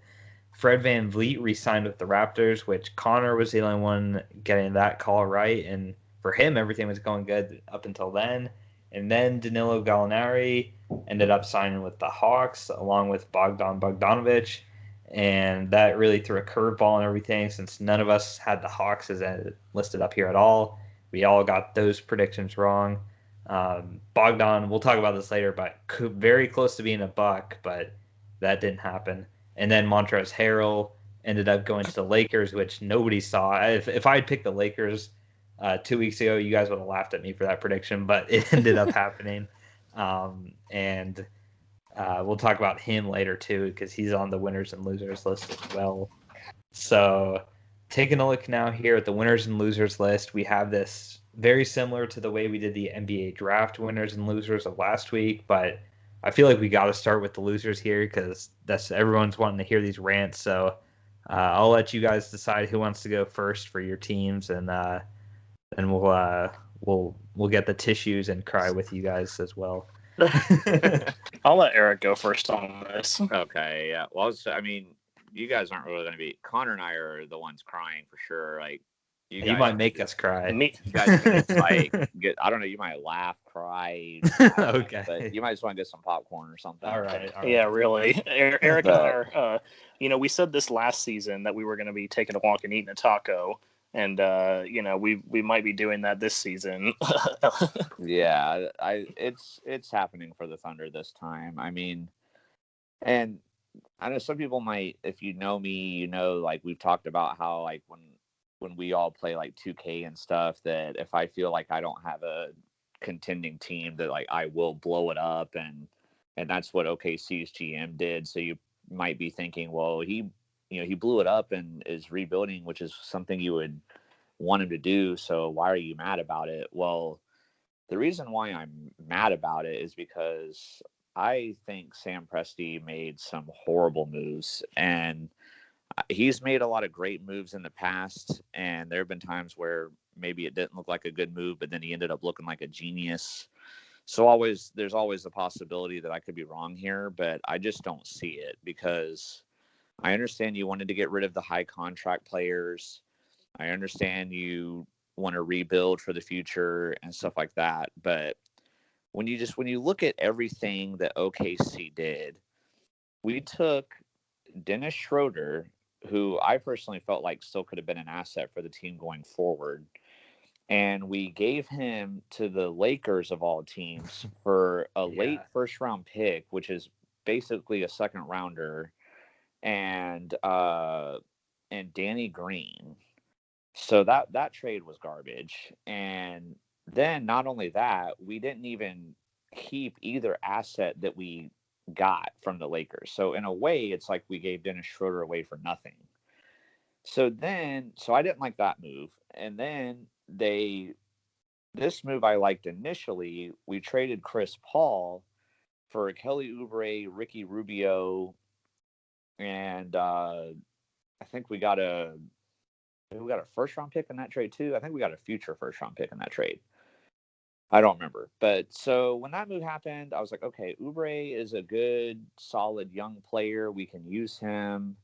Fred VanVleet re-signed with the Raptors, which Connor was the only one getting that call right, and for him, everything was going good up until then. And then Danilo Gallinari ended up signing with the Hawks, along with Bogdan Bogdanovic, and that really threw a curveball and everything, since none of us had the Hawks as listed up here at all. We all got those predictions wrong. Bogdan, we'll talk about this later, but very close to being a Buck, but that didn't happen. And then Montrezl Harrell ended up going to the Lakers, which nobody saw. If I had picked the Lakers 2 weeks ago, you guys would have laughed at me for that prediction, but it ended up happening. And we'll talk about him later too, because he's on the winners and losers list as well. So taking a look now here at the winners and losers list, we have this very similar to the way we did the NBA draft winners and losers of last week, but I feel like we got to start with the losers here because that's everyone's wanting to hear these rants. So I'll let you guys decide who wants to go first for your teams, and then we'll get the tissues and cry with you guys as well. I'll let Eric go first on this. Okay, yeah. Well, I mean, you guys aren't really going to be. Connor and I are the ones crying for sure. Like, you might make us cry. You guys get, I don't know. You might laugh, cry. Okay, but you might just want to get some popcorn or something. All right. Yeah, really. Eric and I are. We said this last season that we were going to be taking a walk and eating a taco, and we might be doing that this season. Yeah, it's happening for the Thunder this time. I mean, and I know some people might, if you know me, like we've talked about how like when we all play like 2K and stuff, that if I feel like I don't have a contending team, that like I will blow it up, and that's what OKC's GM did. So you might be thinking, well, he blew it up and is rebuilding, which is something you would want him to do. So why are you mad about it? Well, the reason why I'm mad about it is because I think Sam Presti made some horrible moves, and he's made a lot of great moves in the past, and there have been times where maybe it didn't look like a good move, but then he ended up looking like a genius. So there's always the possibility that I could be wrong here, but I just don't see it, because I understand you wanted to get rid of the high contract players. I understand you want to rebuild for the future and stuff like that, but when you look at everything that OKC did, we took Dennis Schroeder, who I personally felt like still could have been an asset for the team going forward, and we gave him to the Lakers of all teams for a late first round pick, which is basically a second rounder, and Danny Green. So that trade was garbage. And then not only that, we didn't even keep either asset that we got from the Lakers. So in a way, it's like we gave Dennis Schroeder away for nothing. So I didn't like that move. And then this move I liked initially. We traded Chris Paul for Kelly Oubre, Ricky Rubio, and I think we got a first round pick in that trade too. I think we got a future first round pick in that trade. I don't remember. But so when that move happened, I was like, okay, Oubre is a good, solid young player. We can use him.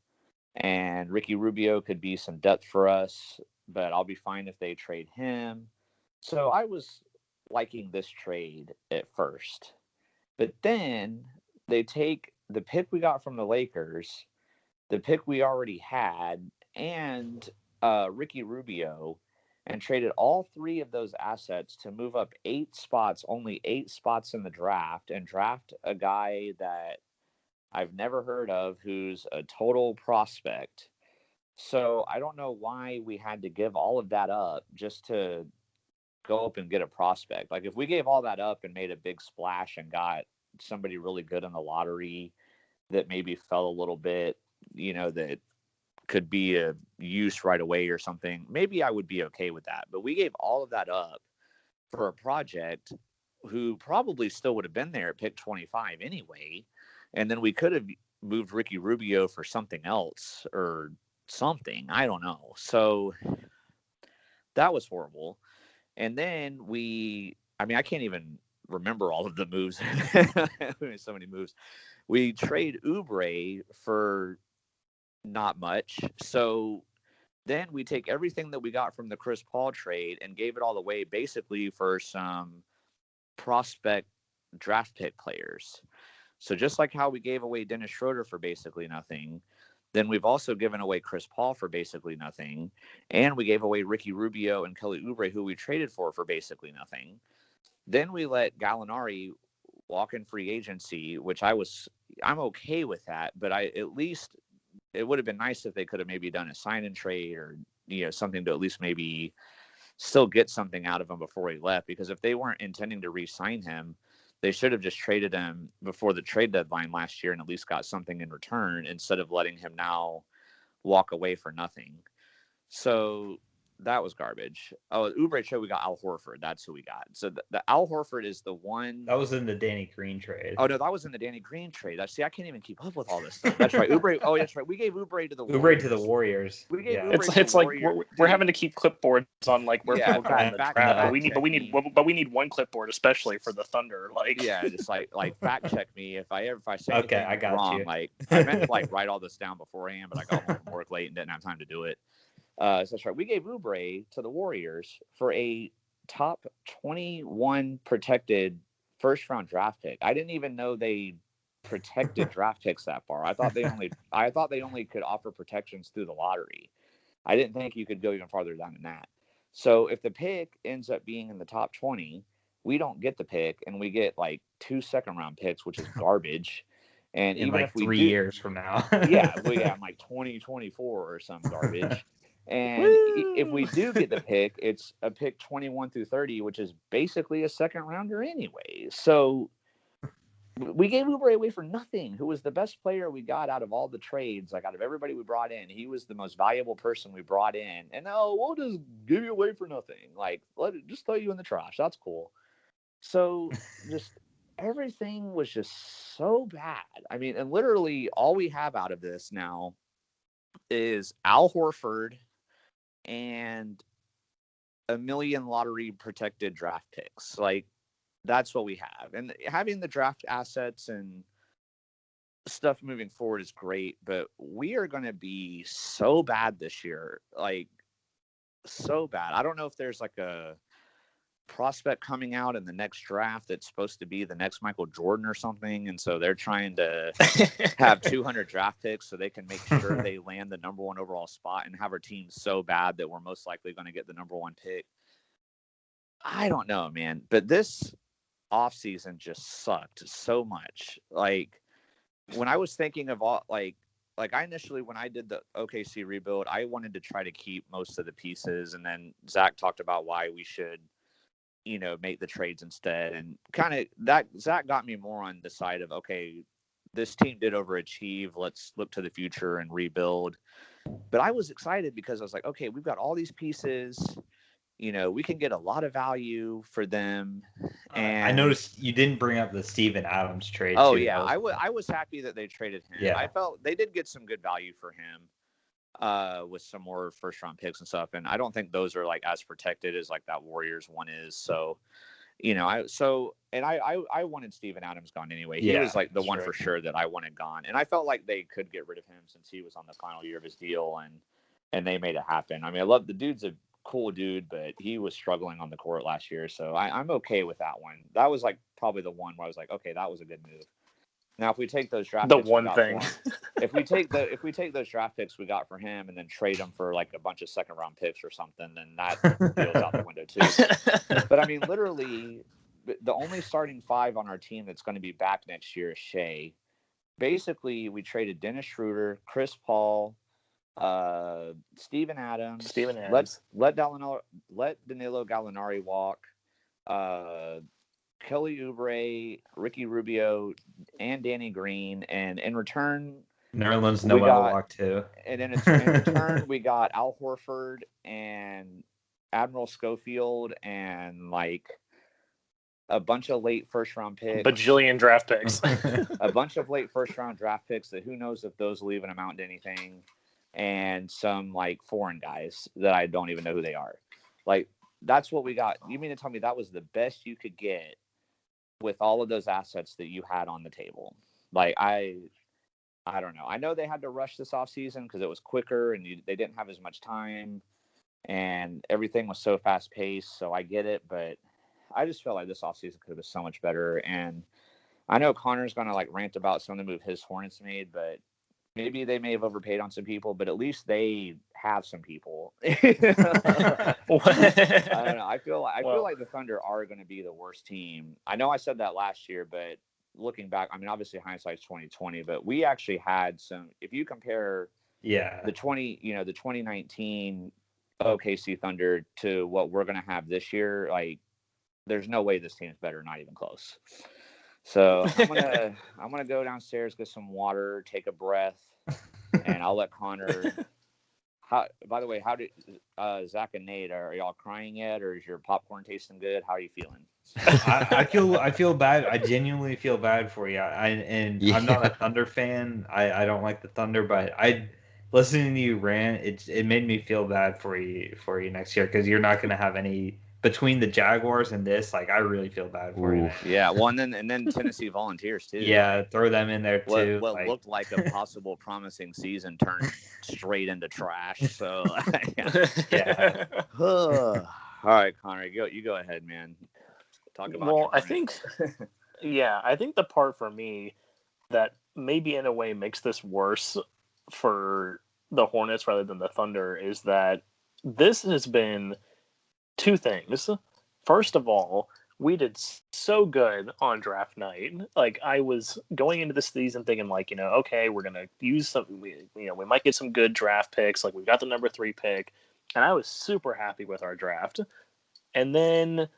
And Ricky Rubio could be some depth for us, but I'll be fine if they trade him. So I was liking this trade at first. But then they take the pick we got from the Lakers, the pick we already had, and Ricky Rubio, and traded all three of those assets to move up 8 spots, only 8 spots in the draft, and draft a guy that I've never heard of who's a total prospect. So I don't know why we had to give all of that up just to go up and get a prospect. Like if we gave all that up and made a big splash and got somebody really good in the lottery that maybe fell a little bit, that could be a use right away or something, maybe I would be okay with that. But we gave all of that up for a project who probably still would have been there at pick 25 anyway. And then we could have moved Ricky Rubio for something else or something. I don't know. So that was horrible. And then I can't even remember all of the moves. So many moves. We trade Oubre for not much. So then we take everything that we got from the Chris Paul trade and gave it all away basically for some prospect draft pick players. So just like how we gave away Dennis Schroeder for basically nothing, then we've also given away Chris Paul for basically nothing. And we gave away Ricky Rubio and Kelly Oubre, who we traded for basically nothing. Then we let Gallinari walk in free agency, which I'm okay with that, but at least it would have been nice if they could have maybe done a sign and trade or something to at least maybe still get something out of him before he left. Because if they weren't intending to re-sign him, they should have just traded him before the trade deadline last year and at least got something in return instead of letting him now walk away for nothing. So that was garbage. Oh, Oubre trade, we got Al Horford. That's who we got. So the Al Horford is the one. That was in the Danny Green trade. Oh no, that was in the Danny Green trade. I can't even keep up with all this stuff. That's right. Oubre. Oh, that's right. We gave Oubre to the Oubre Warriors. to the Warriors. We gave Yeah. Oubre to It's the like Warriors. we're having to keep clipboards on like where people go in the draft, but we need one clipboard especially for the Thunder. Like just like fact check me if I say Okay, anything I got wrong. you. Like I meant to like write all this down beforehand, but I got home from work late and didn't have time to do it. So that's right. We gave Oubre to the Warriors for a top 21 protected first round draft pick. I didn't even know they protected draft picks that far. I thought they only could offer protections through the lottery. I didn't think you could go even farther down than that. So if the pick ends up being in the top 20, we don't get the pick and we get like 2 second-round picks, which is garbage. And in even like if we 3 years from now. yeah, I'm like 2024 or some garbage. And if we do get the pick, it's a pick 21 through 30, which is basically a second rounder anyway. So we gave Oubre away for nothing, who was the best player we got out of all the trades, like out of everybody we brought in. He was the most valuable person we brought in. And we'll just give you away for nothing. Like, just throw you in the trash. That's cool. So just everything was just so bad. I mean, and literally all we have out of this now is Al Horford and a million lottery protected draft picks. Like, that's what we have. And having the draft assets and stuff moving forward is great, but we are going to be so bad this year. Like, so bad. I don't know if there's like a prospect coming out in the next draft that's supposed to be the next Michael Jordan or something. And so they're trying to have 200 draft picks so they can make sure they land the number one overall spot and have our team so bad that we're most likely going to get the number one pick. I don't know, man. But this offseason just sucked so much. Like, when I was thinking of all, like I initially, when I did the OKC rebuild, I wanted to try to keep most of the pieces. And then Zach talked about why we should, make the trades instead. And kind of that Zach got me more on the side of, okay, this team did overachieve. Let's look to the future and rebuild. But I was excited because I was like, okay, we've got all these pieces. We can get a lot of value for them. And I noticed you didn't bring up the Steven Adams trade. Oh too. yeah, I was happy that they traded him. Yeah. I felt they did get some good value for him, with some more first round picks and stuff. And I don't think those are like as protected as like that Warriors one is. So, I wanted Steven Adams gone anyway. He was like the one for sure that I wanted gone. And I felt like they could get rid of him since he was on the final year of his deal, and they made it happen. I mean, I love the dude's a cool dude, but he was struggling on the court last year. So I'm okay with that one. That was like probably the one where I was like, okay, that was a good move. Now, if we take those draft picks we got for him, if we take those draft picks we got for him and then trade them for like a bunch of second round picks or something, then that deal's out the window too. But I mean, literally, the only starting five on our team that's going to be back next year is Shea. Basically, we traded Dennis Schroeder, Chris Paul, Steven Adams. Let Danilo Gallinari walk. Kelly Oubre, Ricky Rubio, and Danny Green, and in return, Nerlens Noel walked too. And then in return, we got Al Horford and Admiral Schofield and like a bunch of late first round picks, bajillion draft picks, a bunch of late first round draft picks that who knows if those will even amount to anything, and some like foreign guys that I don't even know who they are. Like that's what we got. You mean to tell me that was the best you could get with all of those assets that you had on the table? Like I don't know. I know they had to rush this offseason because it was quicker and they didn't have as much time and everything was so fast paced. So I get it, but I just felt like this offseason could have been so much better. And I know Connor's going to like rant about some of the move his Hornets made, but maybe they may have overpaid on some people, but at least they have some people. I don't know. I feel like the Thunder are going to be the worst team. I know I said that last year, but looking back, I mean, obviously hindsight's 2020, but we actually had some. If you compare, the 2019 OKC Thunder to what we're going to have this year, like, there's no way this team's better, not even close. So I'm gonna go downstairs, get some water, take a breath, and I'll let Connor. By the way, how did Zach and Nate, are y'all crying yet, or is your popcorn tasting good? How are you feeling? I feel bad. I genuinely feel bad for you. I'm not a Thunder fan. I don't like the Thunder, but listening to you rant, it made me feel bad for you next year because you're not gonna have any. Between the Jaguars and this, like, I really feel bad for you. Yeah, well, and then Tennessee Volunteers too. Yeah, throw them in there too. What looked like a possible promising season turned straight into trash. So yeah. All right, Connor, you go ahead, man. Talk about. Well, I think the part for me that maybe in a way makes this worse for the Hornets rather than the Thunder is that this has been two things. First of all, we did so good on draft night. Like, I was going into this season thinking, like, okay, we're gonna use some. We might get some good draft picks. Like, we got the number 3 pick, and I was super happy with our draft. And then,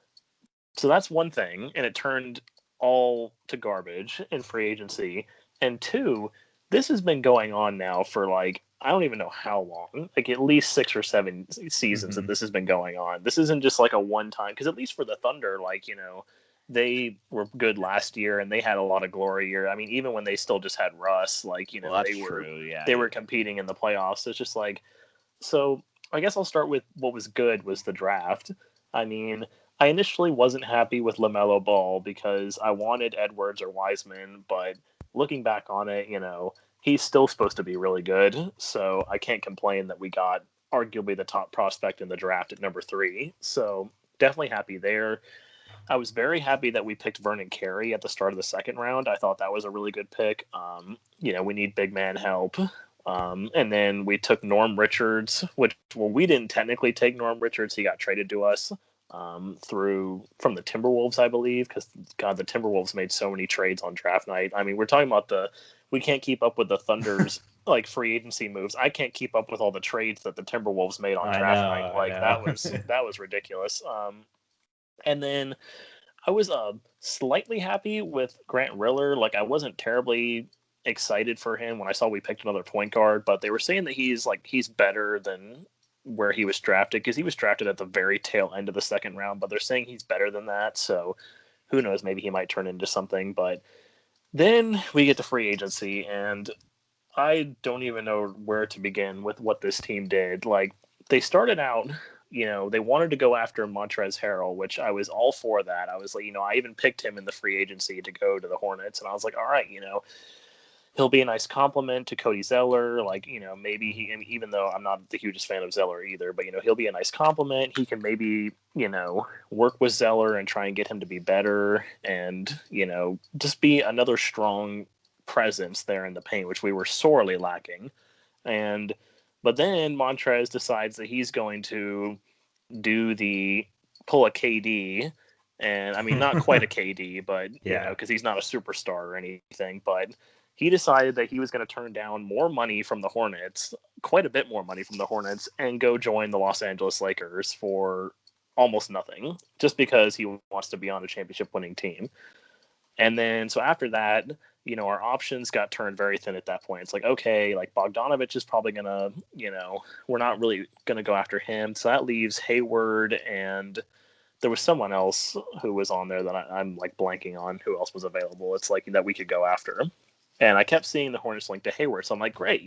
so that's one thing, and it turned all to garbage in free agency. And two, this has been going on now for like, I don't even know how long, like at least 6 or 7 seasons that this has been going on. This isn't just like a one time, because at least for the Thunder, like, they were good last year and they had a lot of glory year. I mean, even when they still just had Russ, like, they were competing in the playoffs. It's just like, so I guess I'll start with what was good was the draft. I mean, I initially wasn't happy with LaMelo Ball because I wanted Edwards or Wiseman, but looking back on it, he's still supposed to be really good, so I can't complain that we got arguably the top prospect in the draft at number 3. So definitely happy there. I was very happy that we picked Vernon Carey at the start of the second round. I thought that was a really good pick. We need big man help. And then we took Norm Richards, we didn't technically take Norm Richards. He got traded to us from the Timberwolves, I believe, because, God, the Timberwolves made so many trades on draft night. I mean, we're talking about we can't keep up with the Thunder's like free agency moves. I can't keep up with all the trades that the Timberwolves made on draft night. Like, that was ridiculous. And then I was slightly happy with Grant Riller. Like, I wasn't terribly excited for him when I saw we picked another point guard, but they were saying that he's better than where he was drafted, because he was drafted at the very tail end of the second round, but they're saying he's better than that. So who knows, maybe he might turn into something. But then we get to free agency, and I don't even know where to begin with what this team did. Like, they started out, they wanted to go after Montrezl Harrell, which I was all for that. I was like, I even picked him in the free agency to go to the Hornets, and I was like, all right, he'll be a nice compliment to Cody Zeller. Like, maybe even though I'm not the hugest fan of Zeller either, but, he'll be a nice compliment. He can maybe, work with Zeller and try and get him to be better and, just be another strong presence there in the paint, which we were sorely lacking. But then Montrez decides that he's going to pull a KD. And I mean, not quite a KD, but, because he's not a superstar or anything, but he decided that he was going to turn down more money from the Hornets, quite a bit more money from the Hornets, and go join the Los Angeles Lakers for almost nothing, just because he wants to be on a championship-winning team. And then, so after that, our options got turned very thin at that point. It's like, okay, like Bogdanovich is probably going to, we're not really going to go after him. So that leaves Hayward, and there was someone else who was on there that I'm like blanking on who else was available. It's like that we could go after. And I kept seeing the Hornets link to Hayward, so I'm like, great,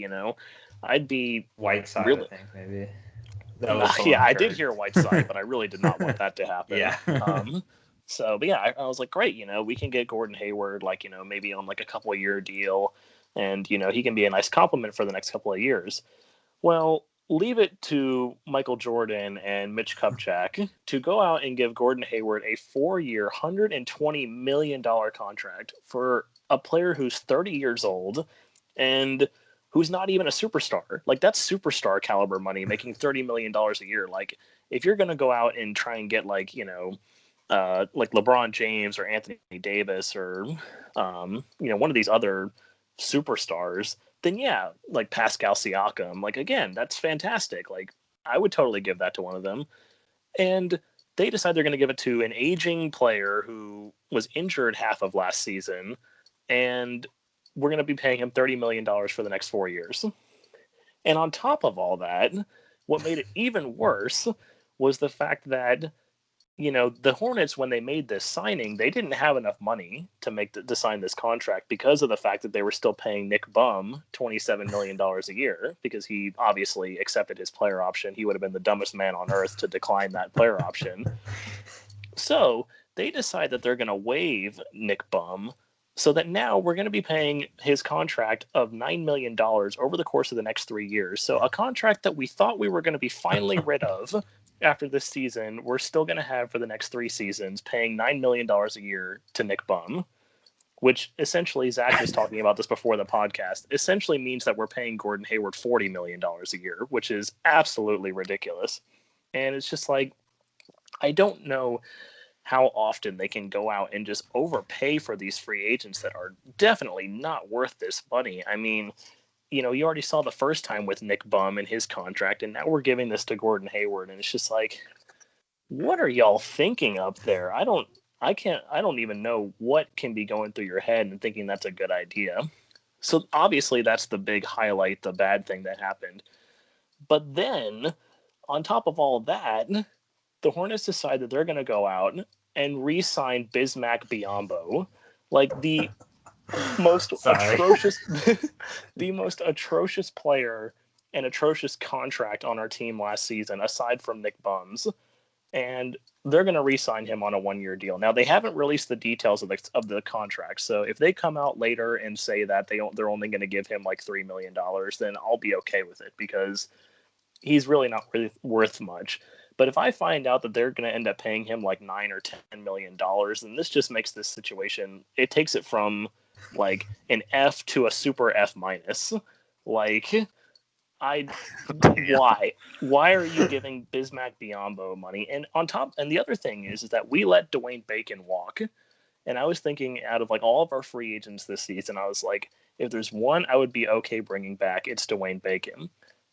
I'd be Whiteside, really... I think, maybe. Yeah, I did hear Whiteside, but I really did not want that to happen. Yeah. But yeah, I was like, great, we can get Gordon Hayward, like, maybe on like a couple of year deal, and, he can be a nice compliment for the next couple of years. Well, leave it to Michael Jordan and Mitch Kupchak to go out and give Gordon Hayward a 4-year, $120 million contract for a player who's 30 years old and who's not even a superstar. Like, that's superstar caliber money, making $30 million a year. Like, if you're going to go out and try and get like, like LeBron James or Anthony Davis or, one of these other superstars, then yeah, like Pascal Siakam, like, again, that's fantastic. Like, I would totally give that to one of them. And they decide they're going to give it to an aging player who was injured half of last season, and we're going to be paying him $30 million for the next 4 years. And on top of all that, what made it even worse was the fact that, the Hornets, when they made this signing, they didn't have enough money to sign this contract because of the fact that they were still paying Nick Bum $27 million a year, because he obviously accepted his player option. He would have been the dumbest man on earth to decline that player option. So they decide that they're going to waive Nick Bum, so that now we're going to be paying his contract of $9 million over the course of the next 3 years. So a contract that we thought we were going to be finally rid of after this season, we're still going to have for the next 3 seasons, paying $9 million a year to Nick Bum, which essentially, Zach was talking about this before the podcast, essentially means that we're paying Gordon Hayward $40 million a year, which is absolutely ridiculous. And it's just like, I don't know how often they can go out and just overpay for these free agents that are definitely not worth this money. I mean, you already saw the first time with Nick Bum and his contract, and now we're giving this to Gordon Hayward, and it's just like, what are y'all thinking up there? I don't even know what can be going through your head and thinking that's a good idea. So obviously that's the big highlight, the bad thing that happened. But then, on top of all of that, the Hornets decide that they're going to go out and re-sign Bismack Biyombo, like the most atrocious, the most atrocious player and atrocious contract on our team last season, aside from Nick Bum's. And they're going to re-sign him on a 1-year deal. Now, they haven't released the details of the contract, so if they come out later and say that they're only going to give him like $3 million, then I'll be okay with it, because he's really not really worth much. But if I find out that they're going to end up paying him like $9 or $10 million, then this just makes this situation, it takes it from like an F to a super F minus. Like, why are you giving Bismack Biyombo money? And the other thing is that we let Dwayne Bacon walk. And I was thinking, out of like all of our free agents this season, I was like, if there's one I would be okay bringing back, it's Dwayne Bacon.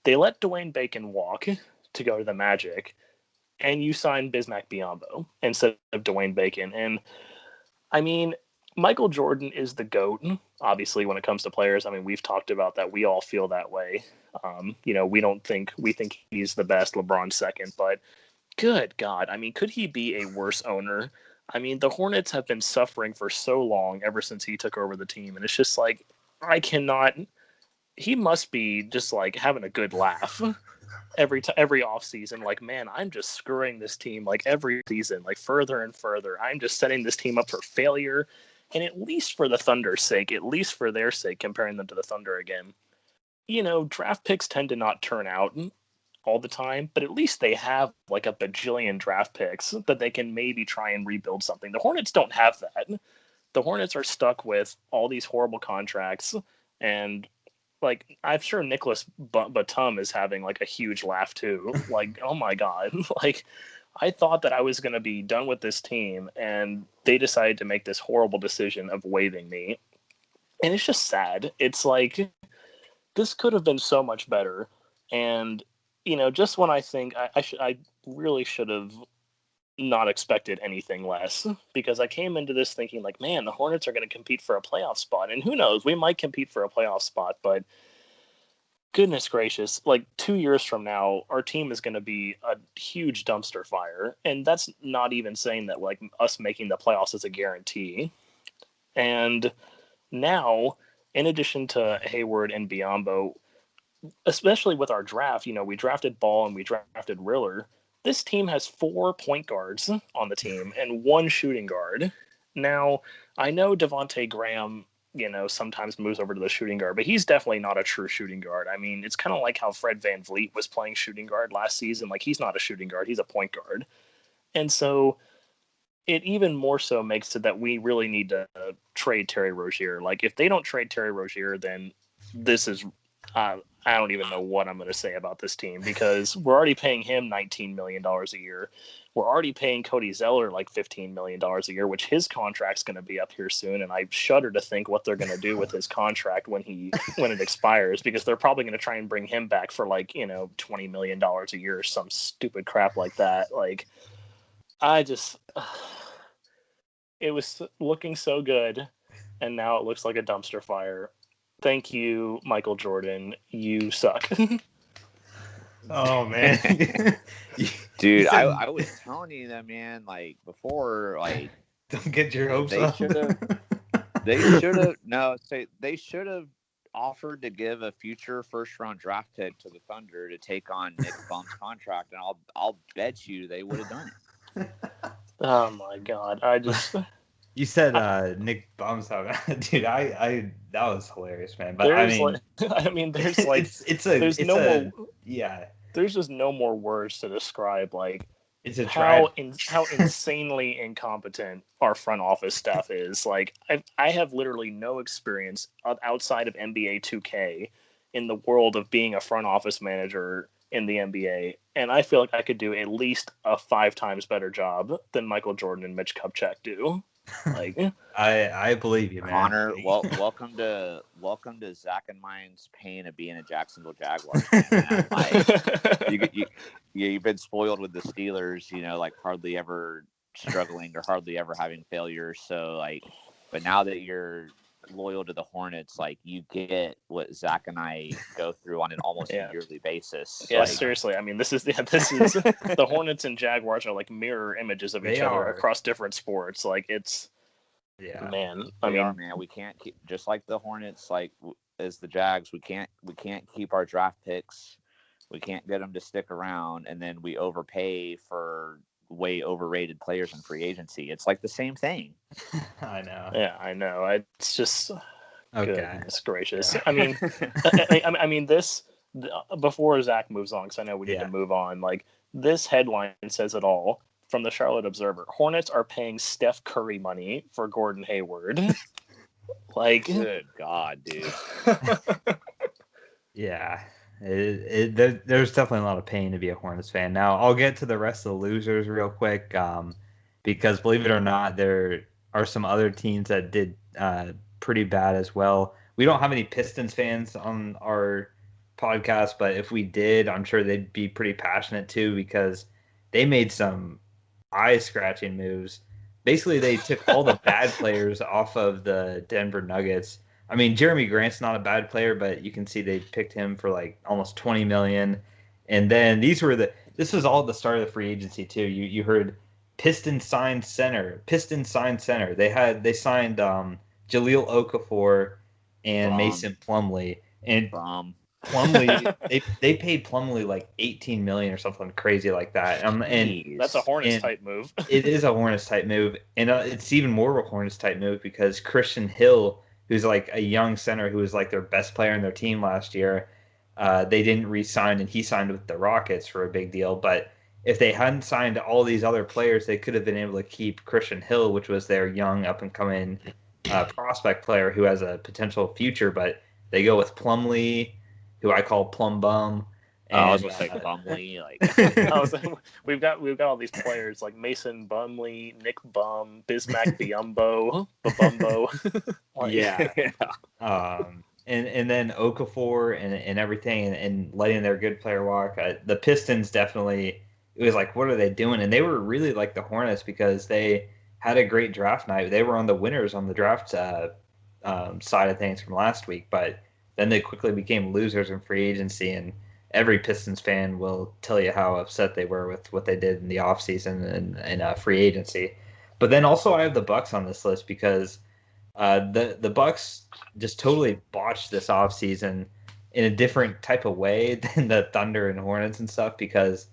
They let Dwayne Bacon walk to go to the Magic, and you sign Bismack Biyombo instead of Dwayne Bacon. And I mean, Michael Jordan is the GOAT, obviously, when it comes to players. I mean, we've talked about that. We all feel that way. We think he's the best, LeBron second, but good God. I mean, could he be a worse owner? I mean, the Hornets have been suffering for so long ever since he took over the team. And it's just like, I cannot. He must be just like having a good laugh every off season. Like, man, I'm just screwing this team like every season, like further and further. I'm just setting this team up for failure. And at least for the Thunder's sake, at least for their sake, comparing them to the Thunder again, draft picks tend to not turn out all the time, but at least they have like a bajillion draft picks that they can maybe try and rebuild something. The Hornets don't have that. The Hornets are stuck with all these horrible contracts, and like I'm sure Nicholas Batum is having like a huge laugh too. Like, oh my god, like I thought that I was going to be done with this team, and they decided to make this horrible decision of waiving me, and it's just sad. It's like this could have been so much better, and just when I think I really should have not expected anything less, because I came into this thinking like, man, the Hornets are going to compete for a playoff spot, and who knows, we might compete for a playoff spot, but goodness gracious, like 2 years from now, our team is going to be a huge dumpster fire, and that's not even saying that like us making the playoffs is a guarantee. And now, in addition to Hayward and Biyombo, especially with our draft, we drafted Ball and we drafted Riller. This team has 4 point guards on the team and 1 shooting guard. Now, I know Devontae Graham, sometimes moves over to the shooting guard, but he's definitely not a true shooting guard. I mean, it's kind of like how Fred VanVleet was playing shooting guard last season. Like, he's not a shooting guard, he's a point guard. And so it even more so makes it that we really need to trade Terry Rozier. Like, if they don't trade Terry Rozier, then this is I don't even know what I'm going to say about this team, because we're already paying him $19 million a year. We're already paying Cody Zeller like $15 million a year, which his contract's going to be up here soon. And I shudder to think what they're going to do with his contract when it expires, because they're probably going to try and bring him back for like, $20 million a year or some stupid crap like that. Like, it was looking so good, and now it looks like a dumpster fire. Thank you, Michael Jordan. You suck. Oh man, dude, I was telling you that, man. Like before, like don't get your hopes up. They should have offered to give a future first-round draft pick to the Thunder to take on Nick Bum's contract, and I'll bet you they would have done it. Oh my god, You said Nick Bum's dude. I that was hilarious, man. But there's just no more words to describe like it's how insanely incompetent our front office staff is. Like I have literally no experience outside of NBA 2K in the world of being a front office manager in the NBA, and I feel like I could do at least a 5 times better job than Michael Jordan and Mitch Kupchak do. Like I believe you, man. Connor, welcome to Zach and mine's pain of being a Jacksonville Jaguars fan. Like, you've been spoiled with the Steelers, like hardly ever struggling or hardly ever having failures. So like, but now that you're loyal to the Hornets, like you get what Zach and I go through on an almost yearly basis. Yeah, like, seriously. I mean, this is the Hornets and Jaguars are like mirror images of each other across different sports. Like it's, man. Man, we can't keep, just like the Hornets, like as the Jags, we can't keep our draft picks. We can't get them to stick around, and then we overpay for way overrated players in free agency. It's like the same thing. I know. Yeah, I know. It's just goodness gracious. Yeah. I mean, this before Zach moves on, because I know we need to move on. Like this headline says it all from the Charlotte Observer: Hornets are paying Steph Curry money for Gordon Hayward. Like, good God, dude. Yeah. There's definitely a lot of pain to be a Hornets fan. Now, I'll get to the rest of the losers real quick, because believe it or not, there are some other teams that did pretty bad as well. We don't have any Pistons fans on our podcast, but if we did, I'm sure they'd be pretty passionate too, because they made some eye-scratching moves. basically they took all the bad players off of the Denver Nuggets. I mean, Jeremy Grant's not a bad player, but you can see they picked him for like almost 20 million. And then this was all at the start of the free agency too. You heard Pistons signed center. They signed Jahlil Okafor and Mason Plumlee. And Plumlee, they paid Plumlee like 18 million or something crazy like that. And that's a Hornets type move. It is a Hornets type move, and it's even more of a Hornets type move because Christian Hill, who's like a young center who was like their best player in their team last year, they didn't re-sign, and he signed with the Rockets for a big deal. But if they hadn't signed all these other players, they could have been able to keep Christian Hill, which was their young up and coming prospect player who has a potential future. But they go with Plumlee, who I call Plum Bum. And, I was gonna say Bumley. We've got all these players like Mason Bumley, Nick Bum, Bismack Biyombo, Babumbo. Yeah. And then Okafor and everything and letting their good player walk. The Pistons definitely, it was like, what are they doing? And they were really like the Hornets because they had a great draft night. They were on the winners on the draft side of things from last week, but then they quickly became losers in free agency, and every Pistons fan will tell you how upset they were with what they did in the offseason and free agency. But then also I have the Bucks on this list because the Bucks just totally botched this offseason in a different type of way than the Thunder and Hornets and stuff because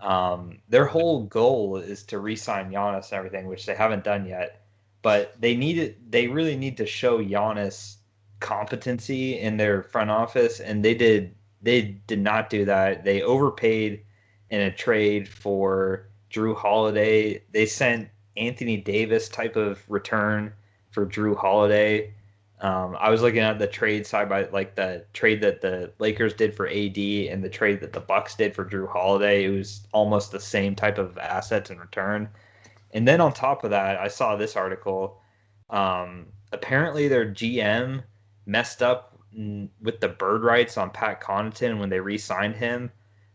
their whole goal is to re-sign Giannis and everything, which they haven't done yet. But they really need to show Giannis competency in their front office, and they did not do that. They overpaid in a trade for Drew Holiday. They sent Anthony Davis type of return for Drew Holiday. I was looking at the trade side by like the trade that the Lakers did for AD and the trade that the Bucks did for Drew Holiday. It was almost the same type of assets in return. And then on top of that, I saw this article. Apparently their GM messed up with the bird rights on Pat Connaughton when they re-signed him.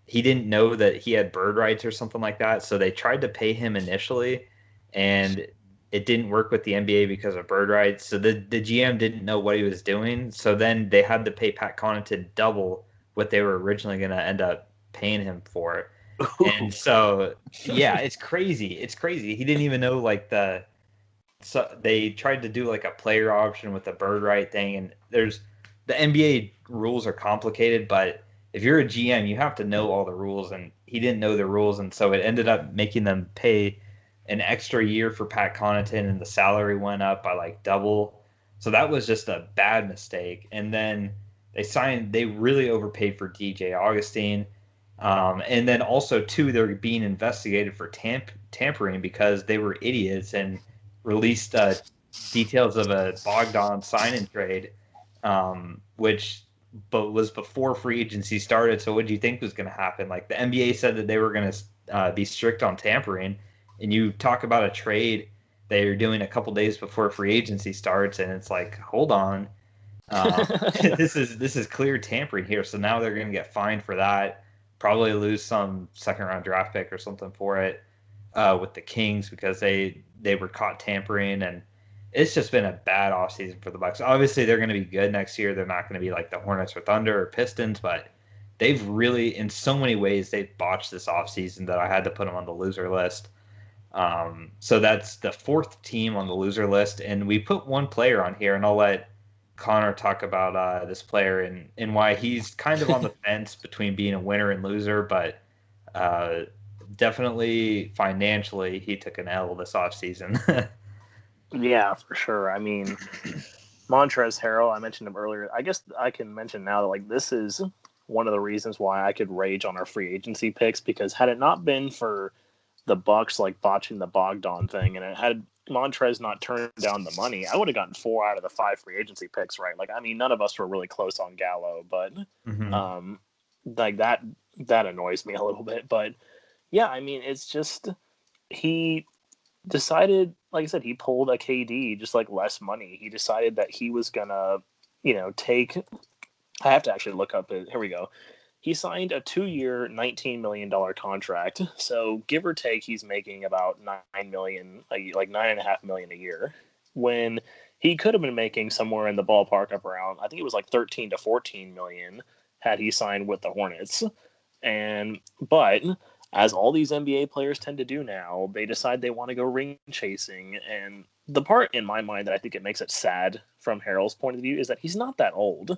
He didn't know that he had bird rights or something like that, so they tried to pay him initially, and it didn't work with the NBA because of bird rights. So the GM didn't know what he was doing, so then they had to pay Pat Connaughton double what they were originally going to end up paying him for. And so, yeah, it's crazy. It's crazy. He didn't even know so they tried to do like a player option with the bird right thing, and the NBA rules are complicated, but if you're a GM, you have to know all the rules, and he didn't know the rules, and so it ended up making them pay an extra year for Pat Connaughton, and the salary went up by like double. So that was just a bad mistake. And then they really overpaid for DJ Augustine. And then also, too, they're being investigated for tampering because they were idiots and released details of a Bogdan sign-in trade, which was before free agency started. So what do you think was going to happen? Like the NBA said that they were going to be strict on tampering, and you talk about a trade that you're doing a couple days before free agency starts, and it's like, hold on, this is clear tampering here. So now they're going to get fined for that. Probably lose some second-round draft pick or something for it with the Kings because they were caught tampering, and it's just been a bad offseason for the Bucks. Obviously, they're going to be good next year. They're not going to be like the Hornets or Thunder or Pistons, but they've really, in so many ways, they've botched this offseason that I had to put them on the loser list. So that's the fourth team on the loser list, and we put one player on here, and I'll let Connor talk about this player and why he's kind of on the fence between being a winner and loser, but definitely financially he took an L this offseason. Yeah, for sure. I mean, Montrezl Harrell, I mentioned him earlier. I guess I can mention now that like this is one of the reasons why I could rage on our free agency picks, because had it not been for the Bucks like botching the Bogdan thing, and it had Montrez not turned down the money, I would have gotten 4 out of the 5 free agency picks, right? Like, I mean, none of us were really close on Gallo, but like that annoys me a little bit. But yeah, I mean, it's just he decided, like I said, he pulled a KD, just like less money. He decided that he was gonna, take. I have to actually look up it. Here we go. he signed a 2-year, $19 million contract. So give or take, he's making about $9 million, like $9.5 million a year. When he could have been making somewhere in the ballpark up around, I think it was like 13 to 14 million had he signed with the Hornets. But as all these NBA players tend to do now, they decide they want to go ring chasing. And the part in my mind that I think it makes it sad from Harrell's point of view is that he's not that old.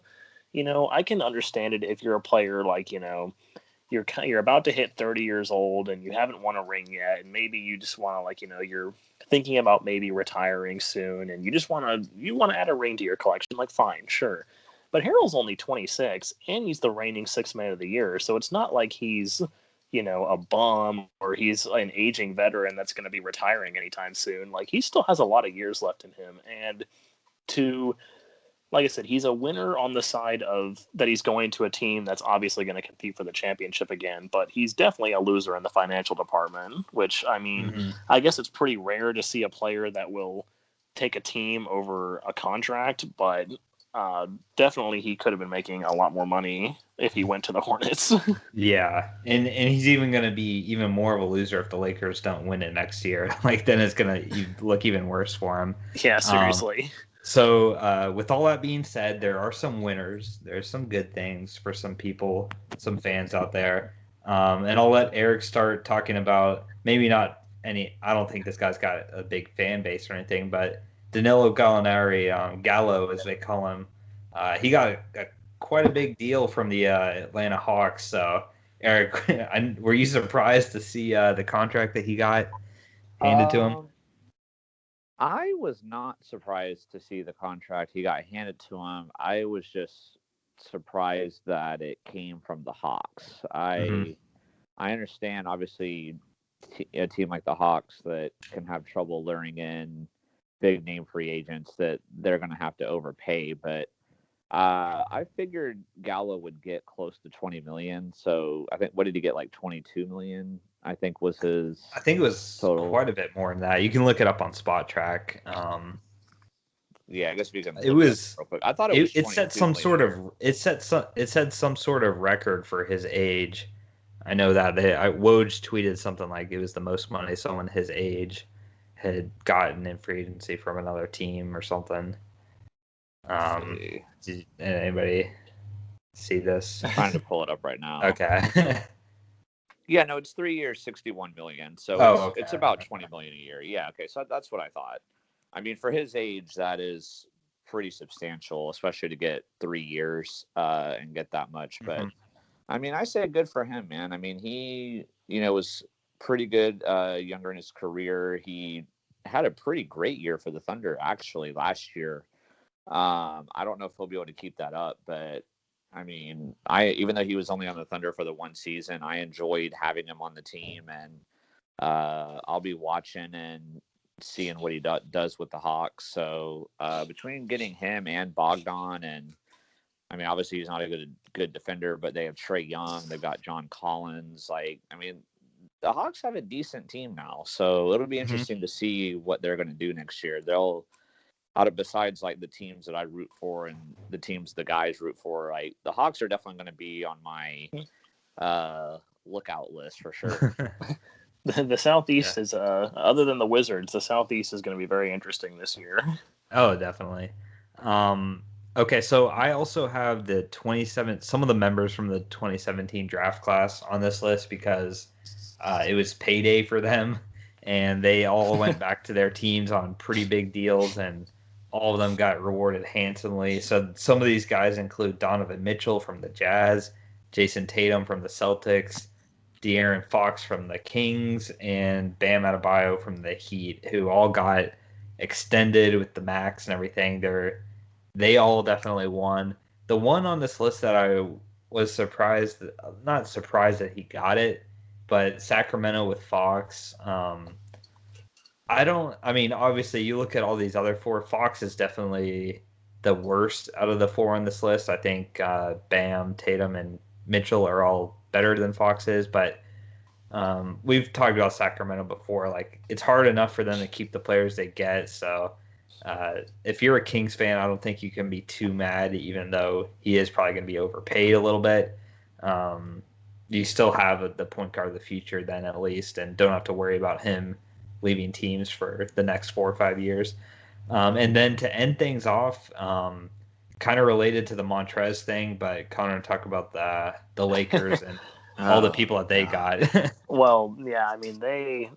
I can understand it if you're a player like, you're about to hit 30 years old and you haven't won a ring yet, and maybe you just want to, like, you're thinking about maybe retiring soon, and you want to add a ring to your collection. Like, fine, sure. But Harrell's only 26, and he's the reigning Sixth Man of the Year, so it's not like he's a bum or he's an aging veteran that's going to be retiring anytime soon. Like, he still has a lot of years left in him, and to like I said, he's a winner on the side of that he's going to a team that's obviously going to compete for the championship again, but he's definitely a loser in the financial department, which, I mean, I guess it's pretty rare to see a player that will take a team over a contract, but definitely he could have been making a lot more money if he went to the Hornets. Yeah, and he's even going to be even more of a loser if the Lakers don't win it next year. Like, then it's going to look even worse for him. Yeah, seriously. So with all that being said, there are some winners. There's some good things for some people, some fans out there. And I'll let Eric start talking about maybe not any. I don't think this guy's got a big fan base or anything, but Danilo Gallinari, Gallo as they call him, he got quite a big deal from the Atlanta Hawks. So Eric, were you surprised to see the contract that he got handed to him? I was not surprised to see the contract he got handed to him. I was just surprised that it came from the Hawks. I understand, obviously, a team like the Hawks that can have trouble luring in big name free agents that they're going to have to overpay. But I figured Gallo would get close to 20 million. So I think, what did he get? Like 22 million, I think was his. I think it was total. Quite a bit more than that. You can look it up on Spot Track. Yeah, I guess we can. It was. Real quick. I thought it was. It set some sort of. It said some sort of record for his age. I know that Woj tweeted something like it was the most money someone his age had gotten in free agency from another team or something. Did anybody see this? I'm trying to pull it up right now. Okay. Yeah, no, it's 3 years, 61 million. So okay. It's about 20 million a year. Yeah, okay, so that's what I thought. I mean, for his age, that is pretty substantial, especially to get 3 years and get that much. But I mean, I say good for him, man. I mean, he was pretty good younger in his career. He had a pretty great year for the Thunder actually last year. I don't know if he'll be able to keep that up, but I mean, even though he was only on the Thunder for the one season, I enjoyed having him on the team, and I'll be watching and seeing what he does with the Hawks. So between getting him and Bogdan, and I mean, obviously he's not a good defender, but they have Trae Young, they've got John Collins. Like, I mean, the Hawks have a decent team now, so it'll be interesting to see what they're going to do next year. Besides like the teams that I root for and the teams the guys root for, like the Hawks are definitely going to be on my lookout list for sure. The Southeast is other than the Wizards, the Southeast is going to be very interesting this year. Oh, definitely. Okay, so I also have some of the members from the 2017 draft class on this list because it was payday for them, and they all went back to their teams on pretty big deals, and all of them got rewarded handsomely. So some of these guys include Donovan Mitchell from the Jazz, Jason Tatum from the Celtics, De'Aaron Fox from the Kings, and Bam Adebayo from the Heat, who all got extended with the max and everything. They all definitely won. The one on this list that I was not surprised that he got it, but Sacramento with Fox. I mean, obviously, you look at all these other four. Fox is definitely the worst out of the four on this list. I think Bam, Tatum, and Mitchell are all better than Fox is, but we've talked about Sacramento before. Like, it's hard enough for them to keep the players they get. So if you're a Kings fan, I don't think you can be too mad, even though he is probably going to be overpaid a little bit. You still have the point guard of the future then at least, and don't have to worry about him leaving teams for the next 4 or 5 years. And then to end things off, kind of related to the Montrez thing, but Connor talk about the Lakers and all the people that they got. Well, yeah, I mean the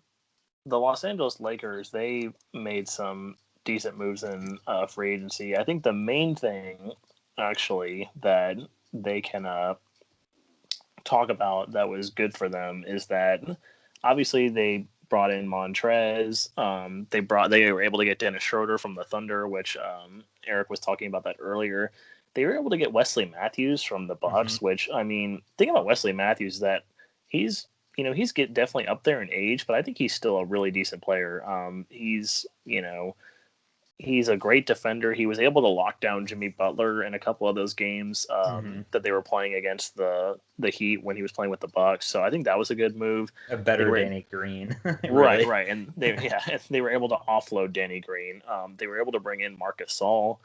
Los Angeles Lakers, they made some decent moves in free agency. I think the main thing actually that they can talk about that was good for them is that obviously they brought in Montrez. They were able to get Dennis Schroeder from the Thunder, which Eric was talking about that earlier. They were able to get Wesley Matthews from the Bucks, which I mean, think about Wesley Matthews that he's he's definitely up there in age, but I think he's still a really decent player. He's a great defender. He was able to lock down Jimmy Butler in a couple of those games that they were playing against the Heat when he was playing with the Bucks. So I think that was a good move. A better Danny Green. Really. Right. And they were able to offload Danny Green. They were able to bring in Marc Gasol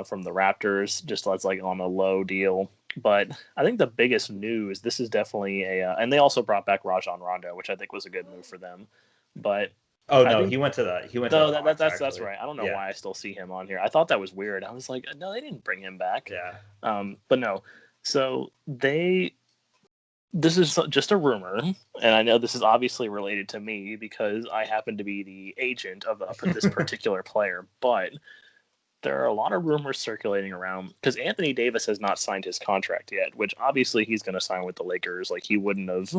from the Raptors, just like on a low deal. But I think the biggest news, this is definitely and they also brought back Rajon Rondo, which I think was a good move for them. But he went to the Hawks, that's right. I don't know why I still see him on here. I thought that was weird. I was like, no, they didn't bring him back. Yeah. But no. So this is just a rumor, and I know this is obviously related to me because I happen to be the agent of this particular player. But there are a lot of rumors circulating around because Anthony Davis has not signed his contract yet, which obviously he's going to sign with the Lakers. Like he wouldn't have,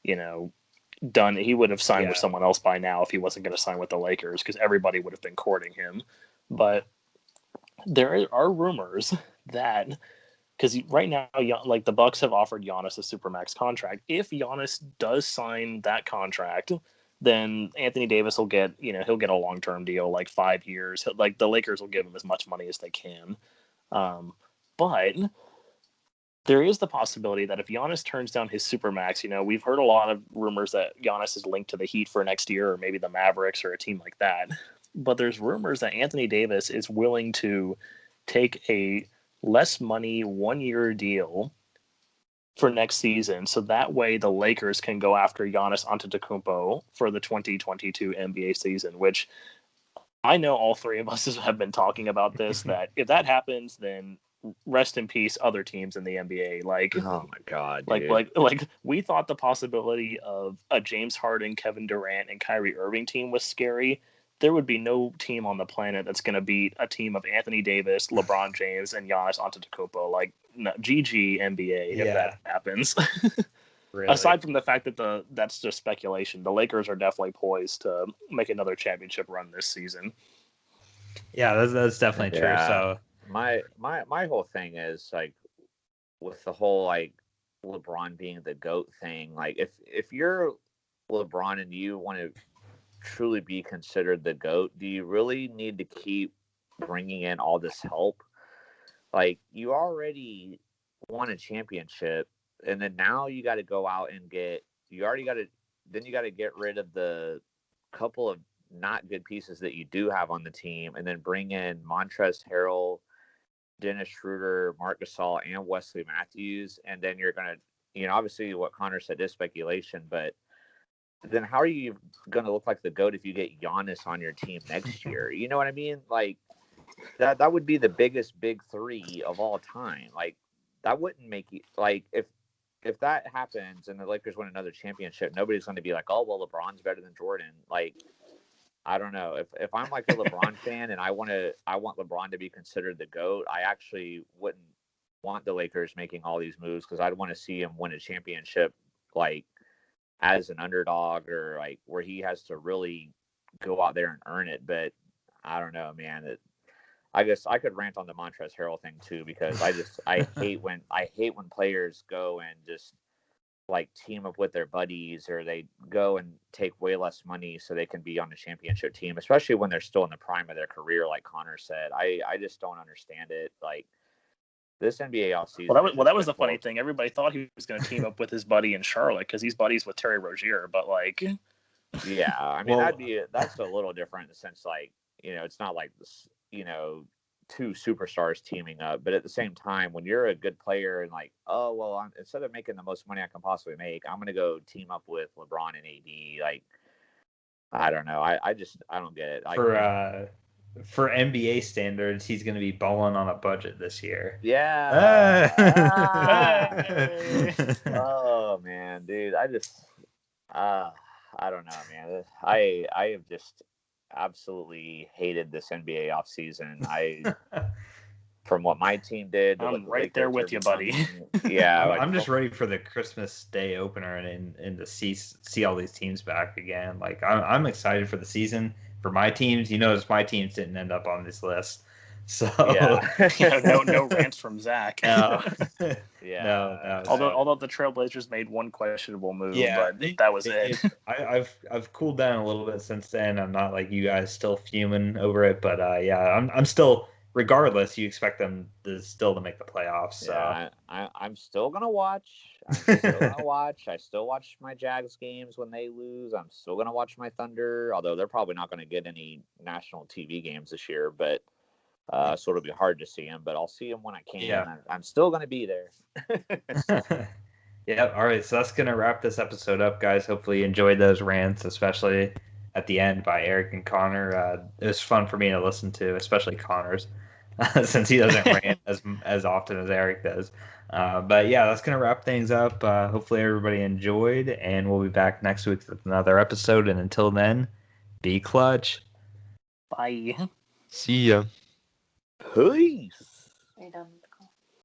he would have signed with someone else by now if he wasn't going to sign with the Lakers because everybody would have been courting him. But there are rumors that because right now, like the Bucks have offered Giannis a supermax contract. If Giannis does sign that contract, then Anthony Davis will get he'll get a long-term deal, like 5 years. Like the Lakers will give him as much money as they can. But there is the possibility that if Giannis turns down his supermax, we've heard a lot of rumors that Giannis is linked to the Heat for next year, or maybe the Mavericks or a team like that. But there's rumors that Anthony Davis is willing to take a less money 1-year deal for next season, so that way the Lakers can go after Giannis Antetokounmpo for the 2022 NBA season, which I know all three of us have been talking about this, that if that happens, then rest in peace other teams in the NBA. Like, oh my god, dude. like we thought the possibility of a James Harden, Kevin Durant, and Kyrie Irving team was scary. There would be no team on the planet that's going to beat a team of Anthony Davis, LeBron James, and Giannis Antetokounmpo. Like, no, GG NBA if that happens. Really? Aside from the fact that that's just speculation, the Lakers are definitely poised to make another championship run this season. Yeah, that's definitely true. So my whole thing is like with the whole like LeBron being the GOAT thing. Like if you're LeBron and you want to truly be considered the GOAT, do you really need to keep bringing in all this help? Like you already won a championship, and then now you got to go out and get rid of the couple of not good pieces that you do have on the team, and then bring in Montrezl Harrell, Dennis Schroeder, Marc Gasol, and Wesley Matthews, and then you're gonna, obviously what Connor said is speculation, but then how are you going to look like the GOAT if you get Giannis on your team next year? You know what I mean? Like that would be the biggest big three of all time. Like that wouldn't make you like if that happens and the Lakers win another championship, nobody's going to be like, oh well, LeBron's better than Jordan. Like I don't know. If I'm like a LeBron fan and I want LeBron to be considered the GOAT, I actually wouldn't want the Lakers making all these moves because I'd want to see him win a championship like as an underdog or like where he has to really go out there and earn it. But I don't know, man. I guess I could rant on the Montrezl Harrell thing too because I hate when players go and just like team up with their buddies or they go and take way less money so they can be on the championship team, especially when they're still in the prime of their career, like Connor said. I just don't understand it. Like this NBA offseason. Well, that was the funny thing. Everybody thought he was going to team up with his buddy in Charlotte because he's buddies with Terry Rozier. But like, yeah, I mean that's a little different in the sense like it's not like this. two superstars teaming up. But at the same time, when you're a good player and like, oh well, instead of making the most money I can possibly make, I'm gonna go team up with LeBron and AD. Like, I don't know. I don't get it. For NBA standards, he's going to be balling on a budget this year. Yeah. Oh man, dude, I don't know, man. I have just absolutely hated this NBA offseason. From what my team did, I'm right there with you, buddy. Yeah, I'm just ready for the Christmas Day opener and to see all these teams back again. Like I'm excited for the season for my teams. You notice my teams didn't end up on this list, so no rants from Zach. No. Yeah. No. Although the Trailblazers made one questionable move, but that was it. I've cooled down a little bit since then. I'm not like you guys still fuming over it, but I'm still. Regardless, you expect them to make the playoffs. So yeah, I'm still gonna watch. I still watch my Jags games when they lose. I'm still gonna watch my Thunder, although they're probably not gonna get any national TV games this year. But so it'll be hard to see them. But I'll see them when I can. Yeah. I'm still gonna be there. Yeah. All right. So that's gonna wrap this episode up, guys. Hopefully you enjoyed those rants, especially at the end by Eric and Connor. It was fun for me to listen to, especially Connor's. Since he doesn't rant as often as Eric does. But yeah, that's going to wrap things up. Hopefully everybody enjoyed, and we'll be back next week with another episode. And until then, be clutch. Bye. See ya. Peace. Right on.